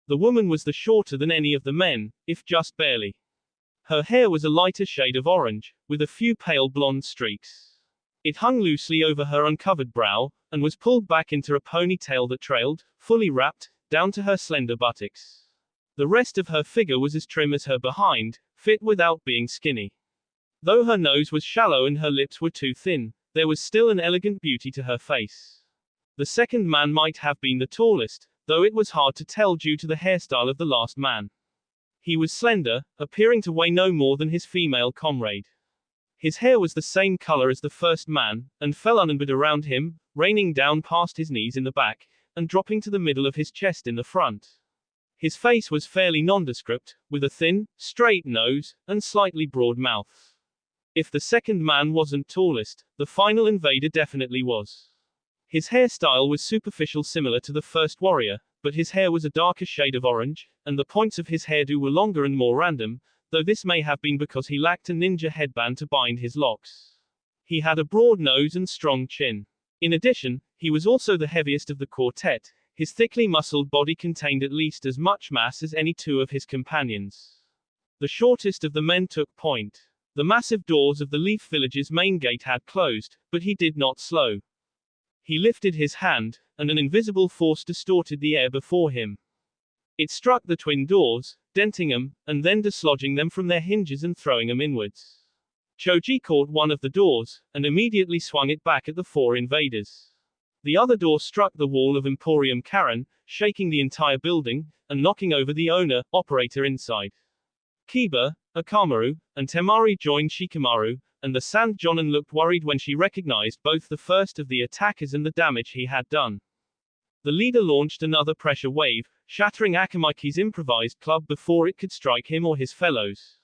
The woman was the shorter than any of the men, if just barely. Her hair was a lighter shade of orange, with a few pale blonde streaks. It hung loosely over her uncovered brow, and was pulled back into a ponytail that trailed, fully wrapped, down to her slender buttocks. The rest of her figure was as trim as her behind, fit without being skinny. Though her nose was shallow and her lips were too thin, there was still an elegant beauty to her face. The second man might have been the tallest, though it was hard to tell due to the hairstyle of the last man. He was slender, appearing to weigh no more than his female comrade. His hair was the same color as the first man, and fell unencumbered around him, raining down past his knees in the back, and dropping to the middle of his chest in the front. His face was fairly nondescript, with a thin, straight nose, and slightly broad mouth. If the second man wasn't tallest, the final invader definitely was. His hairstyle was superficial similar to the first warrior, but his hair was a darker shade of orange, and the points of his hairdo were longer and more random, though this may have been because he lacked a ninja headband to bind his locks. He had a broad nose and strong chin. In addition, he was also the heaviest of the quartet. His thickly muscled body contained at least as much mass as any 2 of his companions. The shortest of the men took point. The massive doors of the Leaf Village's main gate had closed, but he did not slow. He lifted his hand, and an invisible force distorted the air before him. It struck the twin doors, denting them, and then dislodging them from their hinges and throwing them inwards. Choji caught one of the doors, and immediately swung it back at the 4 invaders. The other door struck the wall of Emporium Karen, shaking the entire building, and knocking over the owner-operator inside. Kiba, Akamaru, and Temari joined Shikamaru, and the Sand Jonin looked worried when she recognized both the first of the attackers and the damage he had done. The leader launched another pressure wave, shattering Akamaki's improvised club before it could strike him or his fellows.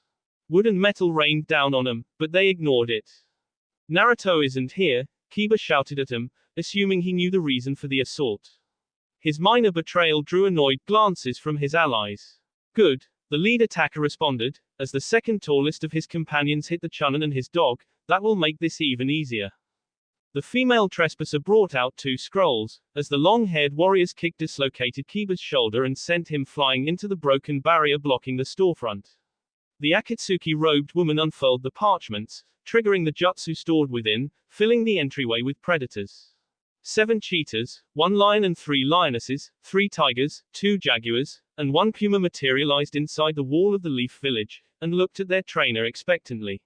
Wood and metal rained down on them, but they ignored it. Naruto isn't here, Kiba shouted at him, assuming he knew the reason for the assault. His minor betrayal drew annoyed glances from his allies. Good, the lead attacker responded, as the second tallest of his companions hit the Chunin and his dog, that will make this even easier. The female trespasser brought out 2 scrolls, as the long-haired warrior's kick dislocated Kiba's shoulder and sent him flying into the broken barrier blocking the storefront. The Akatsuki-robed woman unfurled the parchments, triggering the jutsu stored within, filling the entryway with predators. 7 cheetahs, 1 lion and 3 lionesses, 3 tigers, 2 jaguars, and 1 puma materialized inside the wall of the Leaf Village, and looked at their trainer expectantly.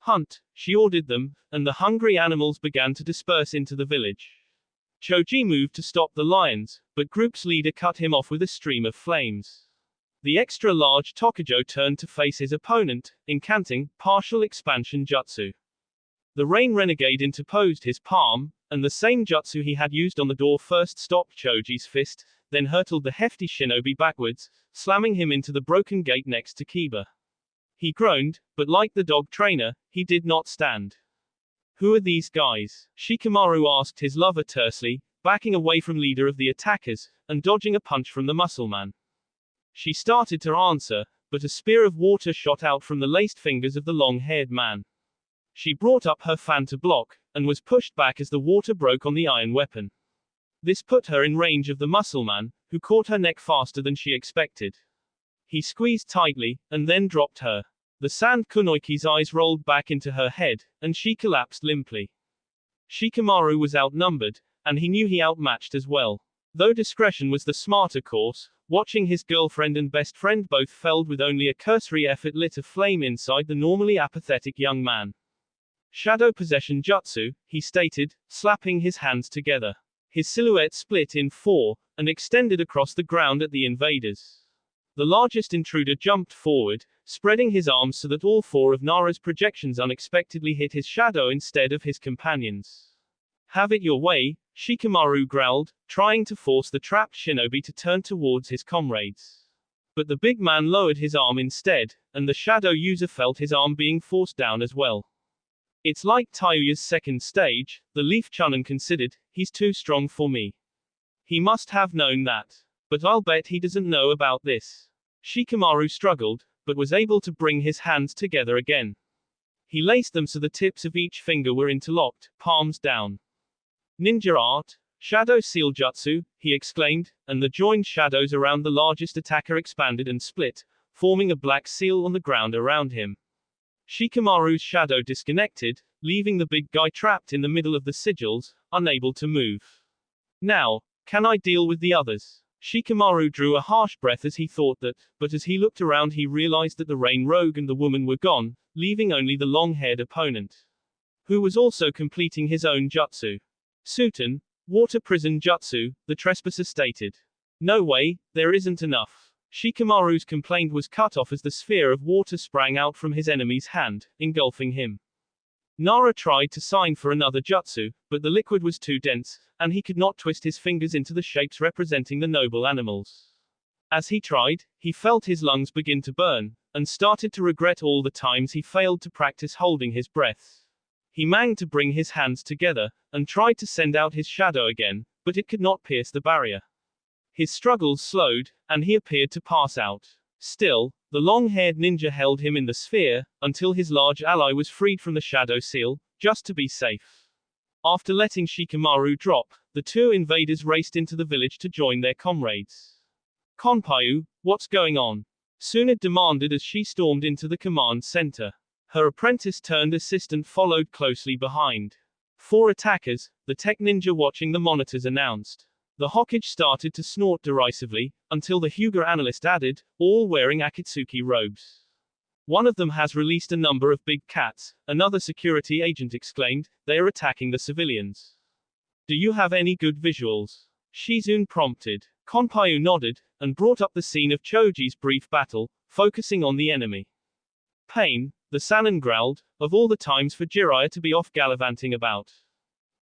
Hunt, she ordered them, and the hungry animals began to disperse into the village. Choji moved to stop the lions, but group's leader cut him off with a stream of flames. The extra-large Tokujo turned to face his opponent, incanting partial expansion jutsu. The Rain Renegade interposed his palm, and the same jutsu he had used on the door first stopped Choji's fist, then hurtled the hefty shinobi backwards, slamming him into the broken gate next to Kiba. He groaned, but like the dog trainer, he did not stand. Who are these guys? Shikamaru asked his lover tersely, backing away from leader of the attackers, and dodging a punch from the muscle man. She started to answer, but a spear of water shot out from the laced fingers of the long-haired man. She brought up her fan to block, and was pushed back as the water broke on the iron weapon. This put her in range of the muscle man, who caught her neck faster than she expected. He squeezed tightly, and then dropped her. The Sand Kunoiki's eyes rolled back into her head, and she collapsed limply. Shikamaru was outnumbered, and he knew he outmatched as well. Though discretion was the smarter course, watching his girlfriend and best friend both felled with only a cursory effort lit a flame inside the normally apathetic young man. Shadow Possession Jutsu, he stated, slapping his hands together. His silhouette split in 4, and extended across the ground at the invaders. The largest intruder jumped forward, spreading his arms so that all 4 of Nara's projections unexpectedly hit his shadow instead of his companions. Have it your way, Shikamaru growled, trying to force the trapped shinobi to turn towards his comrades. But the big man lowered his arm instead, and the shadow user felt his arm being forced down as well. It's like Tayuya's second stage, the Leaf Chunin considered, he's too strong for me. He must have known that. But I'll bet he doesn't know about this. Shikamaru struggled, but was able to bring his hands together again. He laced them so the tips of each finger were interlocked, palms down. Ninja art, Shadow Seal Jutsu, he exclaimed, and the joined shadows around the largest attacker expanded and split, forming a black seal on the ground around him. Shikamaru's shadow disconnected, leaving the big guy trapped in the middle of the sigils, unable to move. Now, can I deal with the others? Shikamaru drew a harsh breath as he thought that, but as he looked around he realized that the Rain Rogue and the woman were gone, leaving only the long-haired opponent, who was also completing his own jutsu. Suten, Water Prison Jutsu, the trespasser stated. No way, there isn't enough. Shikamaru's complaint was cut off as the sphere of water sprang out from his enemy's hand, engulfing him. Nara tried to sign for another jutsu, but the liquid was too dense, and he could not twist his fingers into the shapes representing the noble animals. As he tried, he felt his lungs begin to burn, and started to regret all the times he failed to practice holding his breath. He managed to bring his hands together, and tried to send out his shadow again, but it could not pierce the barrier. His struggles slowed, and he appeared to pass out. Still, the long-haired ninja held him in the sphere, until his large ally was freed from the shadow seal, just to be safe. After letting Shikamaru drop, the 2 invaders raced into the village to join their comrades. Konpayu, what's going on? Tsunade demanded as she stormed into the command center. Her apprentice-turned-assistant followed closely behind. 4 attackers, the tech ninja watching the monitors announced. The Hokage started to snort derisively, until the Hyuga analyst added, all wearing Akatsuki robes. One of them has released a number of big cats, another security agent exclaimed. They are attacking the civilians. Do you have any good visuals? Shizune prompted. Konpayu nodded, and brought up the scene of Choji's brief battle, focusing on the enemy. Pain, the Sannin growled, of all the times for Jiraiya to be off gallivanting about.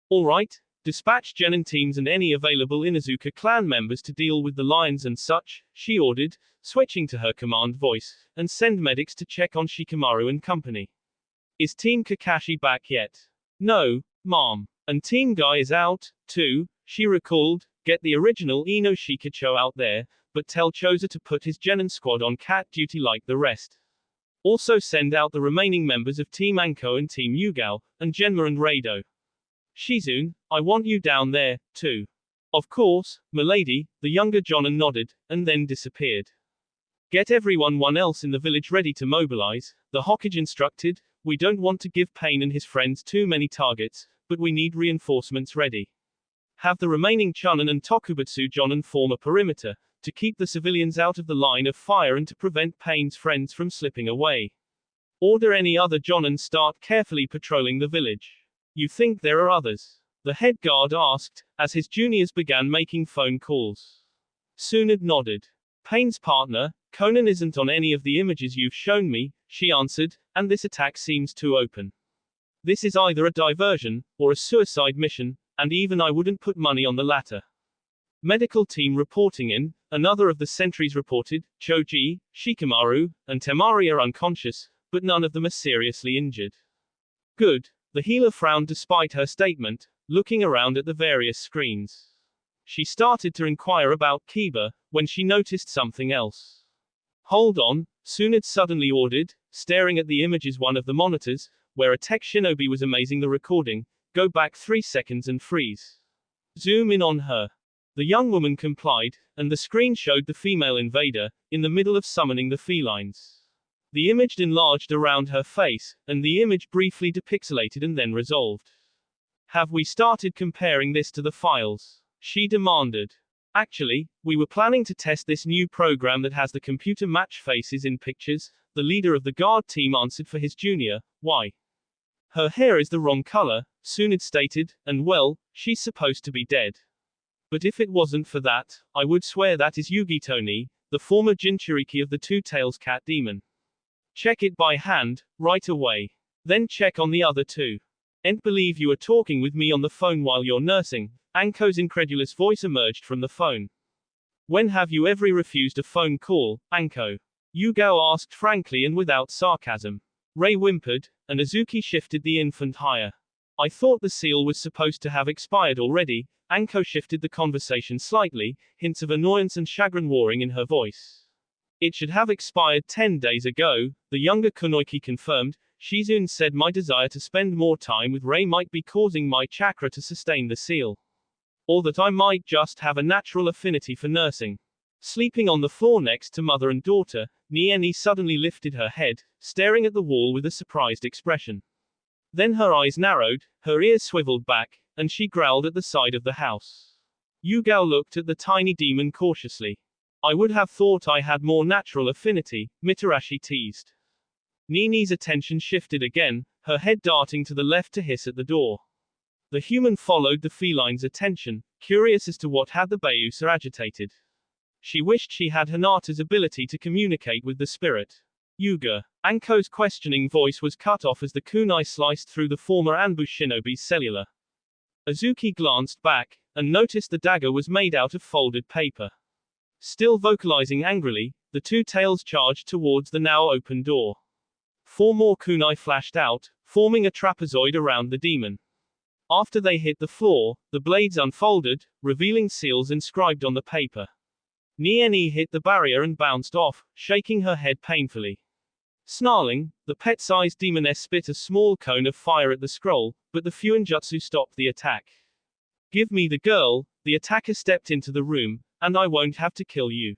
Alright, dispatch Genin teams and any available Inuzuka clan members to deal with the lions and such, she ordered, switching to her command voice, and send medics to check on Shikamaru and company. Is Team Kakashi back yet? No, ma'am. And Team Guy is out, too, she recalled. Get the original Ino Shikacho out there, but tell Choza to put his Genin squad on cat duty like the rest. Also send out the remaining members of Team Anko and Team Yugao, and Genma and Rado. Shizune, I want you down there, too. Of course, milady, the younger Jonin nodded, and then disappeared. Get everyone else in the village ready to mobilize, the Hokage instructed. We don't want to give Pain and his friends too many targets, but we need reinforcements ready. Have the remaining Chunin and Tokubutsu Jonin form a perimeter, to keep the civilians out of the line of fire and to prevent Pain's friends from slipping away. Order any other Jonin start carefully patrolling the village. You think there are others? The head guard asked, as his juniors began making phone calls. Tsunade nodded. Pain's partner, Conan, isn't on any of the images you've shown me, she answered, and this attack seems too open. This is either a diversion, or a suicide mission, and even I wouldn't put money on the latter. Medical team reporting in, another of the sentries reported. Choji, Shikamaru, and Temari are unconscious, but none of them are seriously injured. Good. The healer frowned despite her statement, looking around at the various screens. She started to inquire about Kiba, when she noticed something else. Hold on, Tsunade suddenly ordered, staring at the images one of the monitors, where a tech shinobi was amazing the recording. Go back 3 seconds and freeze. Zoom in on her. The young woman complied, and the screen showed the female invader, in the middle of summoning the felines. The image enlarged around her face, and the image briefly depixelated and then resolved. Have we started comparing this to the files? She demanded. Actually, we were planning to test this new program that has the computer match faces in pictures, the leader of the guard team answered for his junior. Why? Her hair is the wrong color, Tsunade stated, and well, she's supposed to be dead. But if it wasn't for that, I would swear that is Yugito-ni, the former Jinchuriki of the Two-Tails Cat Demon. Check it by hand, right away. Then check on the other two. Ain't believe you are talking with me on the phone while you're nursing. Anko's incredulous voice emerged from the phone. When have you ever refused a phone call, Anko? Yugao asked frankly and without sarcasm. Ray whimpered, and Azuki shifted the infant higher. I thought the seal was supposed to have expired already. Anko shifted the conversation slightly, hints of annoyance and chagrin warring in her voice. It should have expired 10 days ago, the younger Kunoiki confirmed. Shizune said my desire to spend more time with Ray might be causing my chakra to sustain the seal. Or that I might just have a natural affinity for nursing. Sleeping on the floor next to mother and daughter, Nieni suddenly lifted her head, staring at the wall with a surprised expression. Then her eyes narrowed, her ears swiveled back, and she growled at the side of the house. Yugao looked at the tiny demon cautiously. I would have thought I had more natural affinity, Mitarashi teased. Nini's attention shifted again, her head darting to the left to hiss at the door. The human followed the feline's attention, curious as to what had the Bayusa agitated. She wished she had Hinata's ability to communicate with the spirit. Yuga. Anko's questioning voice was cut off as the kunai sliced through the former Anbu shinobi's cellular. Azuki glanced back, and noticed the dagger was made out of folded paper. Still vocalizing angrily, the two tails charged towards the now open door. 4 more kunai flashed out, forming a trapezoid around the demon. After they hit the floor, the blades unfolded, revealing seals inscribed on the paper. Nieni hit the barrier and bounced off, shaking her head painfully. Snarling, the pet-sized demoness spit a small cone of fire at the scroll, but the Fuinjutsu stopped the attack. Give me the girl, the attacker stepped into the room, and I won't have to kill you.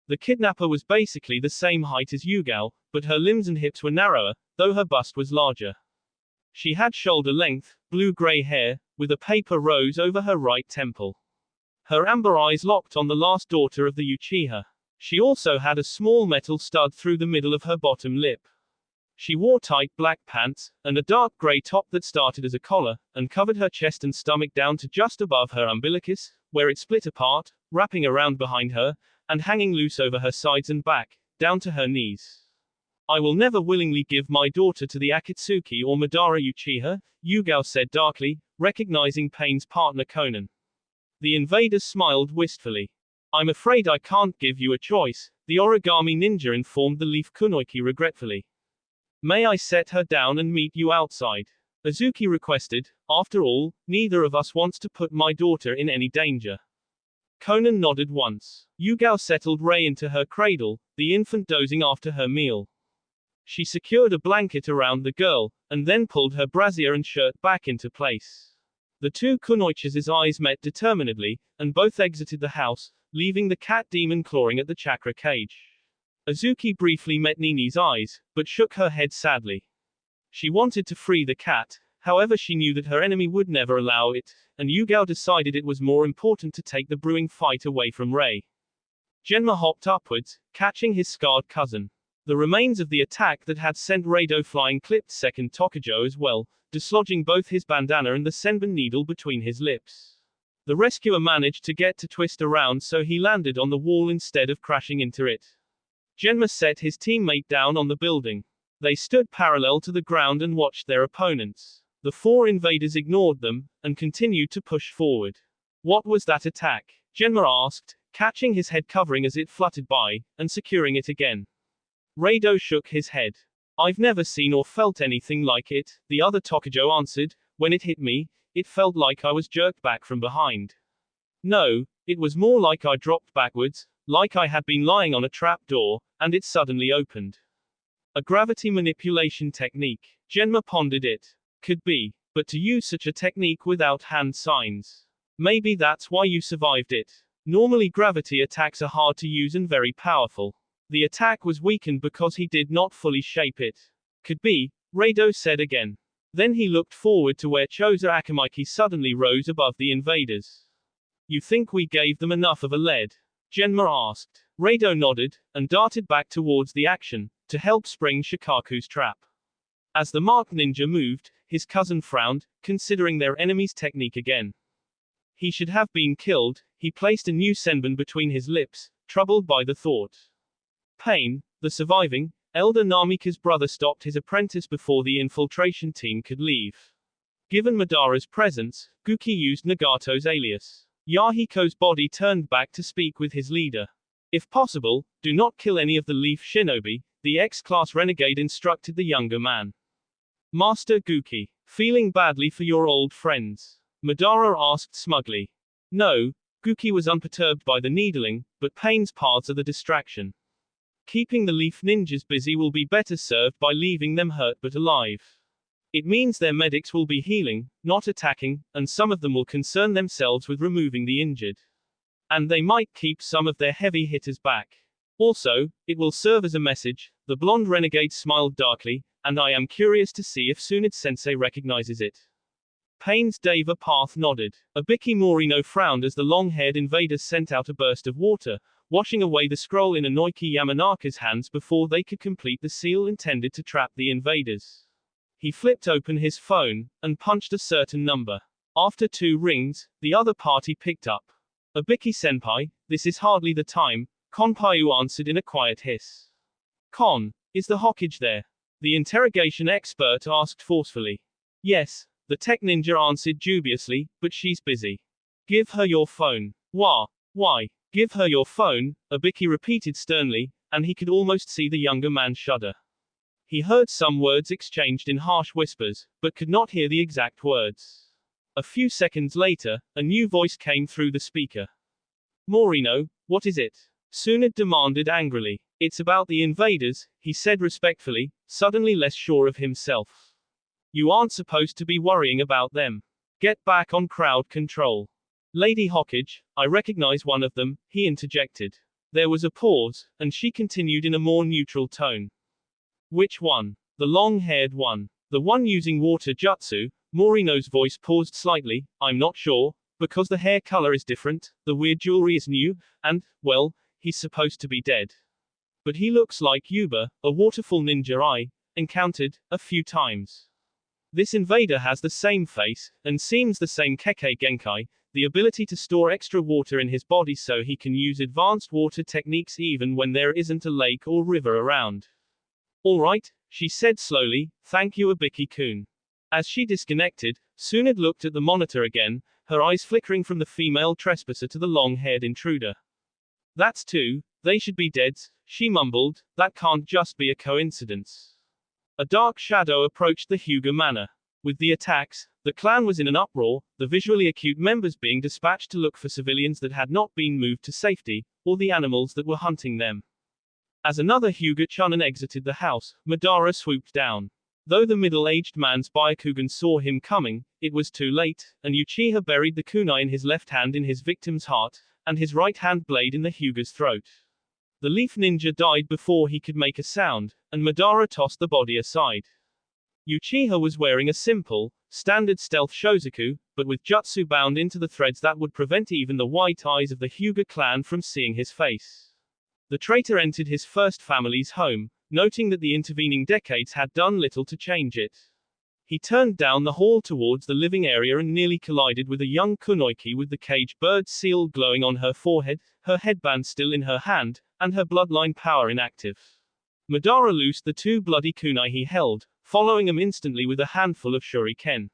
The kidnapper was basically the same height as Yugao, but her limbs and hips were narrower, though her bust was larger. She had shoulder-length, blue-gray hair, with a paper rose over her right temple. Her amber eyes locked on the last daughter of the Uchiha. She also had a small metal stud through the middle of her bottom lip. She wore tight black pants, and a dark gray top that started as a collar, and covered her chest and stomach down to just above her umbilicus, where it split apart, wrapping around behind her, and hanging loose over her sides and back, down to her knees. I will never willingly give my daughter to the Akatsuki or Madara Uchiha, Yugao said darkly, recognizing Pain's partner Conan. The invader smiled wistfully. I'm afraid I can't give you a choice, the origami ninja informed the leaf kunoichi regretfully. May I set her down and meet you outside? Azuki requested. After all, neither of us wants to put my daughter in any danger. Conan nodded once. Yugao settled Rei into her cradle, the infant dozing after her meal. She secured a blanket around the girl, and then pulled her brassiere and shirt back into place. The two kunoichis' eyes met determinedly, and both exited the house, leaving the cat demon clawing at the chakra cage. Azuki briefly met Nini's eyes, but shook her head sadly. She wanted to free the cat, however she knew that her enemy would never allow it, and Yugao decided it was more important to take the brewing fight away from Rei. Genma hopped upwards, catching his scarred cousin. The remains of the attack that had sent Rado flying clipped second Tokujo as well, dislodging both his bandana and the senbon needle between his lips. The rescuer managed to get to twist around so he landed on the wall instead of crashing into it. Genma set his teammate down on the building. They stood parallel to the ground and watched their opponents. The four invaders ignored them, and continued to push forward. What was that attack? Genma asked, catching his head covering as it fluttered by, and securing it again. Rado shook his head. I've never seen or felt anything like it, the other Tokujo answered. When it hit me, it felt like I was jerked back from behind. No, it was more like I dropped backwards, like I had been lying on a trap door, and it suddenly opened. A gravity manipulation technique. Genma pondered it. Could be. But to use such a technique without hand signs. Maybe that's why you survived it. Normally gravity attacks are hard to use and very powerful. The attack was weakened because he did not fully shape it. Could be, Rado said again. Then he looked forward to where Choza Akamaiki suddenly rose above the invaders. You think we gave them enough of a lead? Genma asked. Rado nodded, and darted back towards the action, to help spring Shikaku's trap. As the marked ninja moved, his cousin frowned, considering their enemy's technique again. He should have been killed. He placed a new senbon between his lips, troubled by the thought. Pain, the surviving, elder Namika's brother, stopped his apprentice before the infiltration team could leave. Given Madara's presence, Guki used Nagato's alias. Yahiko's body turned back to speak with his leader. If possible, do not kill any of the Leaf Shinobi, the X-class renegade instructed the younger man. Master Guki, feeling badly for your old friends? Madara asked smugly. No, Guki was unperturbed by the needling, but Pain's paths are the distraction. Keeping the Leaf Ninjas busy will be better served by leaving them hurt but alive. It means their medics will be healing, not attacking, and some of them will concern themselves with removing the injured. And they might keep some of their heavy hitters back. Also, it will serve as a message. The blonde renegade smiled darkly, and I am curious to see if Tsunade-sensei recognizes it. Pain's Deva Path nodded. Abiki Morino frowned as the long-haired invaders sent out a burst of water, washing away the scroll in Inoiki Yamanaka's hands before they could complete the seal intended to trap the invaders. He flipped open his phone, and punched a certain number. After 2 rings, the other party picked up. Abiki-senpai, this is hardly the time, Konpayu answered in a quiet hiss. Kon, is the Hokage there? The interrogation expert asked forcefully. Yes, the tech ninja answered dubiously, but she's busy. Give her your phone. Why? Give her your phone, Abiki repeated sternly, and he could almost see the younger man shudder. He heard some words exchanged in harsh whispers, but could not hear the exact words. A few seconds later, a new voice came through the speaker. Morino, what is it? Tsunade demanded angrily. It's about the invaders, he said respectfully, suddenly less sure of himself. You aren't supposed to be worrying about them. Get back on crowd control. Lady Hokage, I recognize one of them, he interjected. There was a pause, and she continued in a more neutral tone. Which one? The long-haired one. The one using water jutsu. Morino's voice paused slightly. I'm not sure, because the hair color is different, the weird jewelry is new, and, well, he's supposed to be dead. But he looks like Yuba, a waterfall ninja I encountered a few times. This invader has the same face, and seems the same Kekkei Genkai, the ability to store extra water in his body so he can use advanced water techniques even when there isn't a lake or river around. Alright, she said slowly, thank you Abiki-kun. As she disconnected, Tsunade looked at the monitor again, her eyes flickering from the female trespasser to the long-haired intruder. That's two, they should be dead, she mumbled, that can't just be a coincidence. A dark shadow approached the Hyuga manor. With the attacks, the clan was in an uproar, the visually acute members being dispatched to look for civilians that had not been moved to safety, or the animals that were hunting them. As another Hyuga-chunin exited the house, Madara swooped down. Though the middle-aged man's Byakugan saw him coming, it was too late, and Uchiha buried the kunai in his left hand in his victim's heart, and his right-hand blade in the Hyuga's throat. The leaf ninja died before he could make a sound, and Madara tossed the body aside. Uchiha was wearing a simple, standard stealth shozaku, but with jutsu bound into the threads that would prevent even the white eyes of the Hyuga clan from seeing his face. The traitor entered his first family's home, noting that the intervening decades had done little to change it. He turned down the hall towards the living area and nearly collided with a young kunoichi with the cage bird seal glowing on her forehead, her headband still in her hand, and her bloodline power inactive. Madara loosed the two bloody kunai he held, following them instantly with a handful of shuriken.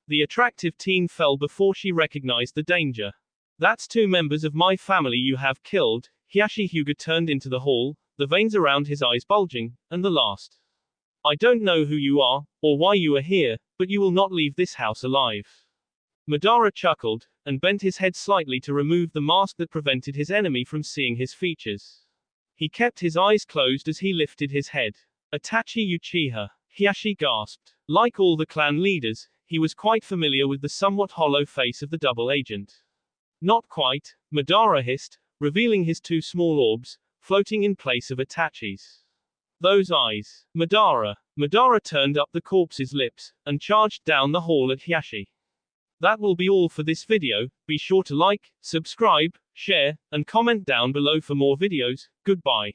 The attractive teen fell before she recognized the danger. That's two members of my family you have killed. Hiyashi Hyuga turned into the hall, the veins around his eyes bulging, and the last. I don't know who you are, or why you are here, but you will not leave this house alive. Madara chuckled, and bent his head slightly to remove the mask that prevented his enemy from seeing his features. He kept his eyes closed as he lifted his head. Itachi Uchiha. Hiyashi gasped. Like all the clan leaders, he was quite familiar with the somewhat hollow face of the double agent. Not quite, Madara hissed, revealing his two small orbs, floating in place of Itachi's. Those eyes. Madara. Madara turned up the corpse's lips, and charged down the hall at Hiyashi. That will be all for this video. Be sure to like, subscribe, share, and comment down below for more videos. Goodbye.